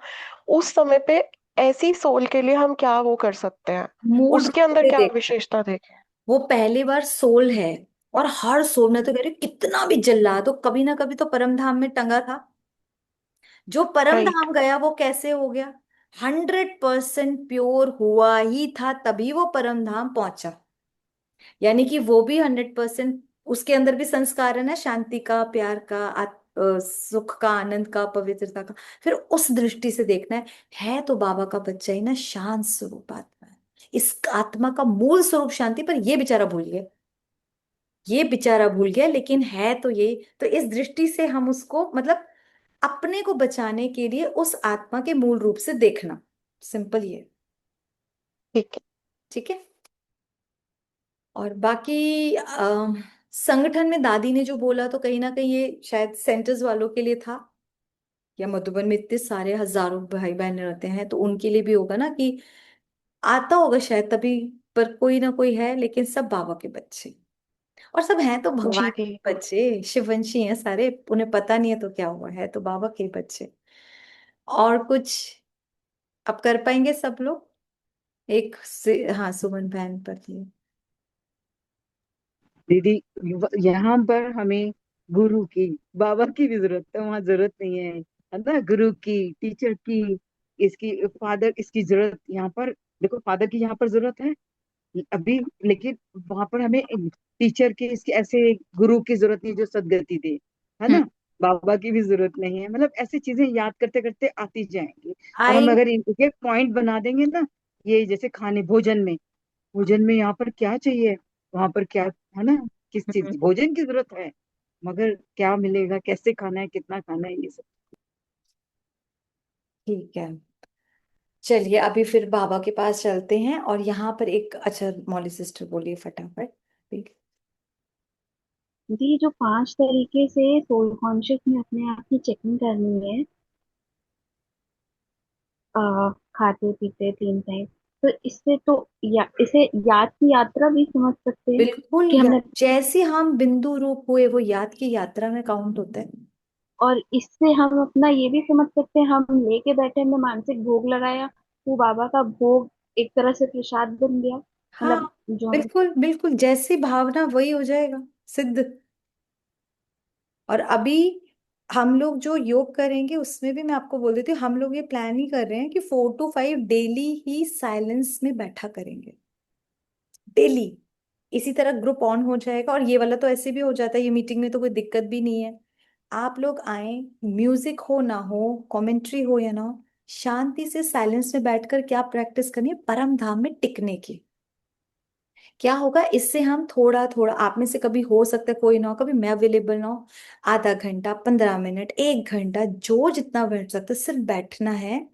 उस समय पे ऐसी सोल के लिए हम क्या वो कर सकते हैं, मूल उसके रूप अंदर से क्या देख, विशेषता देखें? वो पहली बार सोल है। और हर सोल, मैं तो कह रही हूँ, कितना भी जल्ला तो कभी ना कभी तो परम धाम में टंगा था। जो परम राइट। धाम गया वो कैसे हो गया, 100% प्योर हुआ ही था, तभी वो परम धाम पहुंचा। यानी कि वो भी 100%, उसके अंदर भी संस्कार है ना, शांति का, प्यार का, सुख का, आनंद का, पवित्रता का। फिर उस दृष्टि से देखना है तो बाबा का बच्चा ही ना शांत स्वरूप आत्मा है। इस आत्मा का मूल स्वरूप शांति, पर ये बेचारा भूल गया, ये बेचारा भूल गया, लेकिन है तो ये। तो इस दृष्टि से हम उसको, मतलब अपने को बचाने के लिए उस आत्मा के मूल रूप से देखना, सिंपल ये। ठीक ठीक है। और बाकी संगठन में दादी ने जो बोला, तो कहीं ना कहीं ये शायद सेंटर्स वालों के लिए था, या मधुबन में इतने सारे हजारों भाई बहन रहते हैं तो उनके लिए भी होगा ना, कि आता होगा शायद तभी। पर कोई ना कोई है, लेकिन सब बाबा के बच्चे, और सब हैं तो है भगवान जी के दी। बच्चे, शिववंशी हैं सारे, उन्हें पता नहीं है तो क्या हुआ, है तो बाबा के बच्चे। और कुछ अब कर पाएंगे सब लोग, हाँ सुमन बहन पर ये। दीदी, यहाँ पर हमें गुरु की, बाबा की भी जरूरत है, वहां जरूरत नहीं है ना, गुरु की, टीचर की, इसकी फादर, इसकी जरूरत यहाँ पर। देखो, फादर की यहाँ पर जरूरत है अभी, लेकिन वहां पर हमें टीचर की, इसके ऐसे गुरु की जरूरत नहीं जो सदगति दे, है हम्म। ना। बाबा की भी जरूरत नहीं है। मतलब ऐसी चीजें याद करते करते आती जाएंगी। और हम आई। अगर इनके पॉइंट बना देंगे ना, ये जैसे खाने भोजन में, भोजन में यहाँ पर क्या चाहिए, वहां पर क्या, है ना, किस चीज भोजन की जरूरत है, मगर क्या मिलेगा, कैसे खाना है, कितना खाना है, ये सब। ठीक है। चलिए अभी फिर बाबा के पास चलते हैं। और यहाँ पर एक, अच्छा मौली सिस्टर बोलिए फटाफट। जी, जो 5 तरीके से सोल कॉन्शियस में अपने आप की चेकिंग करनी है, खाते पीते 3 टाइम, तो इससे तो इसे याद की यात्रा भी समझ सकते हैं बिल्कुल कि हमने। जैसे हम बिंदु रूप हुए, वो याद की यात्रा में काउंट होता है। और इससे हम अपना ये भी समझ सकते हैं, हम लेके बैठे, हमने मानसिक भोग लगाया, वो बाबा का भोग एक तरह से प्रसाद बन गया, हाँ, मतलब जो हम। बिल्कुल बिल्कुल, जैसी भावना वही हो जाएगा सिद्ध। और अभी हम लोग जो योग करेंगे उसमें भी मैं आपको बोल देती हूँ, हम लोग ये प्लान ही कर रहे हैं कि 4 to 5 डेली ही साइलेंस में बैठा करेंगे, डेली। इसी तरह ग्रुप ऑन हो जाएगा, और ये वाला तो ऐसे भी हो जाता है, ये मीटिंग में तो कोई दिक्कत भी नहीं है। आप लोग आए, म्यूजिक हो ना हो, कमेंट्री हो या ना हो, शांति से साइलेंस में बैठकर क्या प्रैक्टिस करनी है, परम धाम में टिकने की। क्या होगा इससे, हम थोड़ा थोड़ा, आप में से कभी हो सकता है कोई ना हो, कभी मैं अवेलेबल ना हो, आधा घंटा, 15 मिनट, 1 घंटा, जो जितना बैठ सकता है, सिर्फ बैठना है।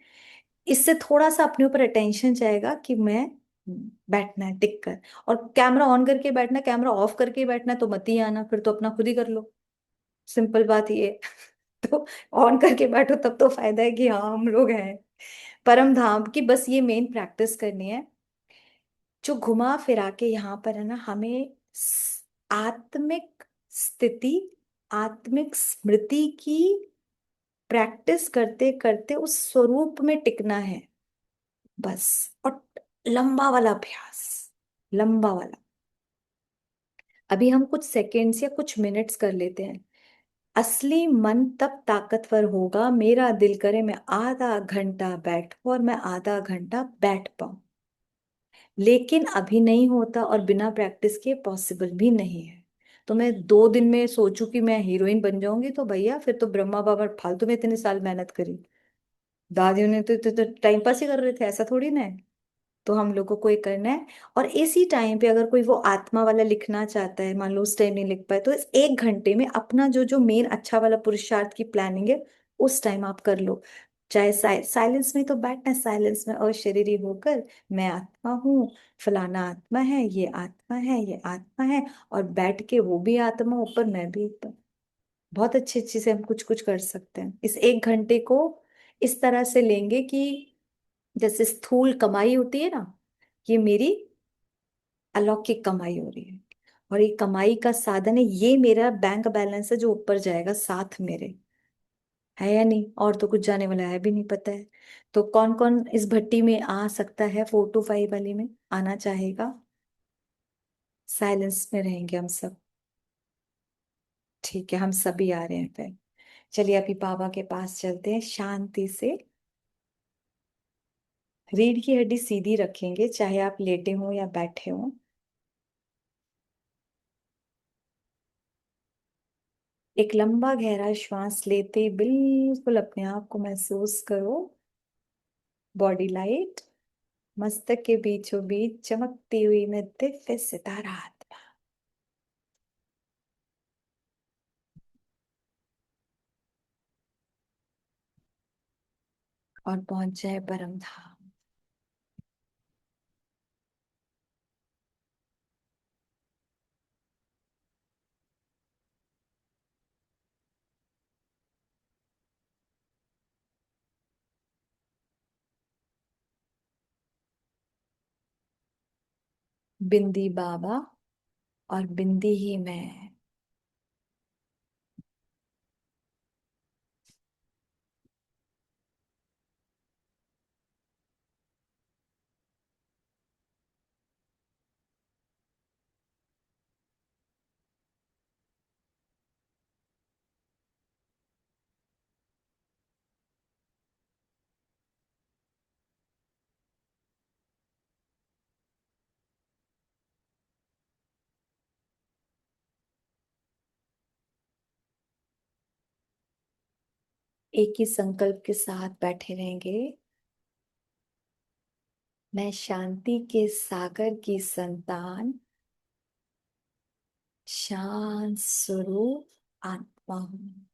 इससे थोड़ा सा अपने ऊपर अटेंशन जाएगा कि मैं बैठना है टिक कर। और कैमरा ऑन करके बैठना, कैमरा ऑफ करके बैठना तो मत ही आना, फिर तो अपना खुद ही कर लो। सिंपल बात ये है। तो ऑन करके बैठो, तब तो फायदा है कि हाँ हम लोग हैं। परम धाम की बस ये मेन प्रैक्टिस करनी है। जो घुमा फिरा के यहाँ पर है ना, हमें आत्मिक स्थिति, आत्मिक स्मृति की प्रैक्टिस करते करते उस स्वरूप में टिकना है बस। और लंबा वाला अभ्यास, लंबा वाला। अभी हम कुछ सेकेंड्स या कुछ मिनट्स कर लेते हैं। असली मन तब ताकतवर होगा, मेरा दिल करे मैं आधा घंटा बैठूं, और मैं आधा घंटा बैठ पाऊं। लेकिन अभी नहीं होता, और बिना प्रैक्टिस के पॉसिबल भी नहीं है। तो मैं 2 दिन में सोचूं कि मैं हीरोइन बन जाऊंगी, तो भैया फिर तो ब्रह्मा बाबा फालतू में इतने साल मेहनत करी। दादियों ने तो टाइम पास ही कर रहे थे, ऐसा थोड़ी ना है। तो हम लोगों को ये करना है। और इसी टाइम पे अगर कोई वो आत्मा वाला लिखना चाहता है, मान लो उस टाइम नहीं लिख पाए, तो इस 1 घंटे में अपना जो जो मेन अच्छा वाला पुरुषार्थ की प्लानिंग है, उस टाइम आप कर लो। चाहे साइलेंस में तो बैठना है, साइलेंस में अशरीरी होकर, मैं आत्मा हूँ, फलाना आत्मा है, ये आत्मा है, ये आत्मा है। और बैठ के वो भी आत्मा ऊपर, मैं भी ऊपर। बहुत अच्छी अच्छी से हम कुछ कुछ कर सकते हैं इस 1 घंटे को। इस तरह से लेंगे कि जैसे स्थूल कमाई होती है ना, ये मेरी अलौकिक कमाई हो रही है। और ये कमाई का साधन है, ये मेरा बैंक बैलेंस है जो ऊपर जाएगा साथ मेरे। है या नहीं? और तो कुछ जाने वाला है भी नहीं, पता है। तो कौन कौन इस भट्टी में आ सकता है, 4 to 5 वाली में आना चाहेगा? साइलेंस में रहेंगे हम सब। ठीक है, हम सभी आ रहे हैं फिर। चलिए अभी बाबा के पास चलते हैं शांति से। रीढ़ की हड्डी सीधी रखेंगे, चाहे आप लेटे हो या बैठे हो। एक लंबा गहरा श्वास लेते ही बिल्कुल अपने आप को महसूस करो, बॉडी लाइट, मस्तक के बीचों बीच चमकती हुई में दिव्य सितारा आत्मा। और पहुंच जाए परम धाम। बिंदी बाबा और बिंदी ही मैं। एक ही संकल्प के साथ बैठे रहेंगे। मैं शांति के सागर की संतान, शांत स्वरूप आत्मा हूँ।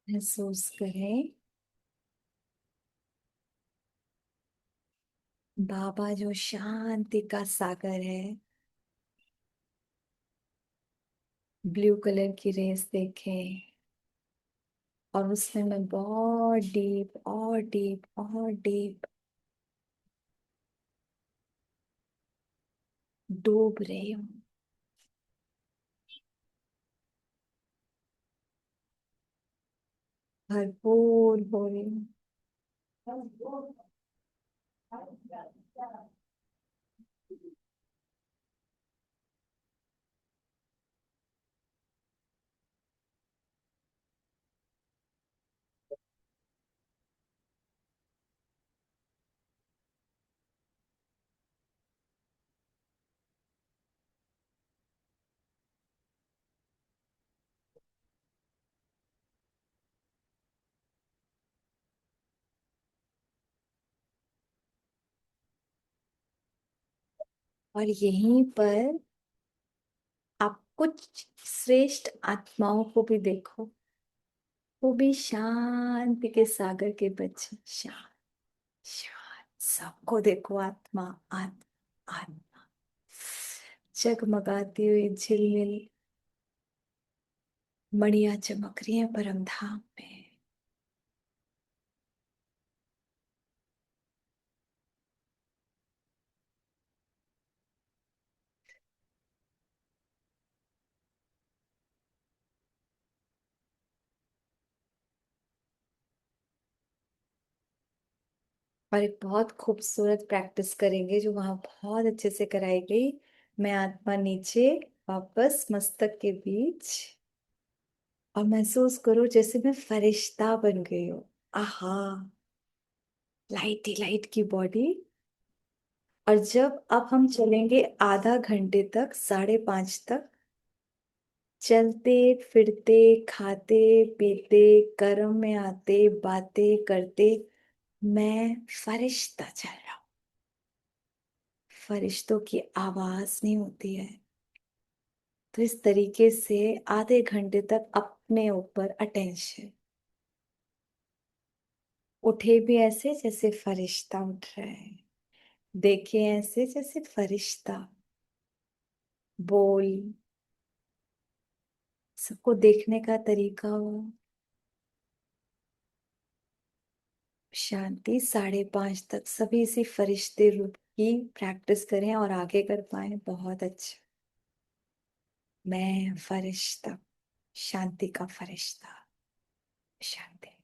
महसूस करें बाबा जो शांति का सागर है, ब्लू कलर की रेस देखें और उसमें मैं बहुत डीप और डीप और डीप डूब रही हूँ। भरपूर हो रही हूँ। और यहीं पर आप कुछ श्रेष्ठ आत्माओं को भी देखो, वो भी शांति के सागर के बच्चे, शांत शांत। सबको देखो, आत्मा आत्मा आत्मा जगमगाती हुई झिलमिल मणियां चमक रही है परम धाम में। और एक बहुत खूबसूरत प्रैक्टिस करेंगे जो वहां बहुत अच्छे से कराई गई। मैं आत्मा नीचे, वापस मस्तक के बीच, और महसूस करो जैसे मैं फरिश्ता बन गई हूँ। आहा, लाइट ही लाइट की बॉडी। और जब अब हम चलेंगे आधा घंटे तक, 5:30 तक, चलते फिरते खाते पीते कर्म में आते बातें करते, मैं फरिश्ता चल रहा हूं। फरिश्तों की आवाज नहीं होती है। तो इस तरीके से आधे घंटे तक अपने ऊपर अटेंशन, उठे भी ऐसे जैसे फरिश्ता उठ रहा है, देखे ऐसे जैसे फरिश्ता, बोल, सबको देखने का तरीका हो। शांति। 5:30 तक सभी इसी फरिश्ते रूप की प्रैक्टिस करें और आगे कर पाए, बहुत अच्छा। मैं फरिश्ता, शांति का फरिश्ता। शांति।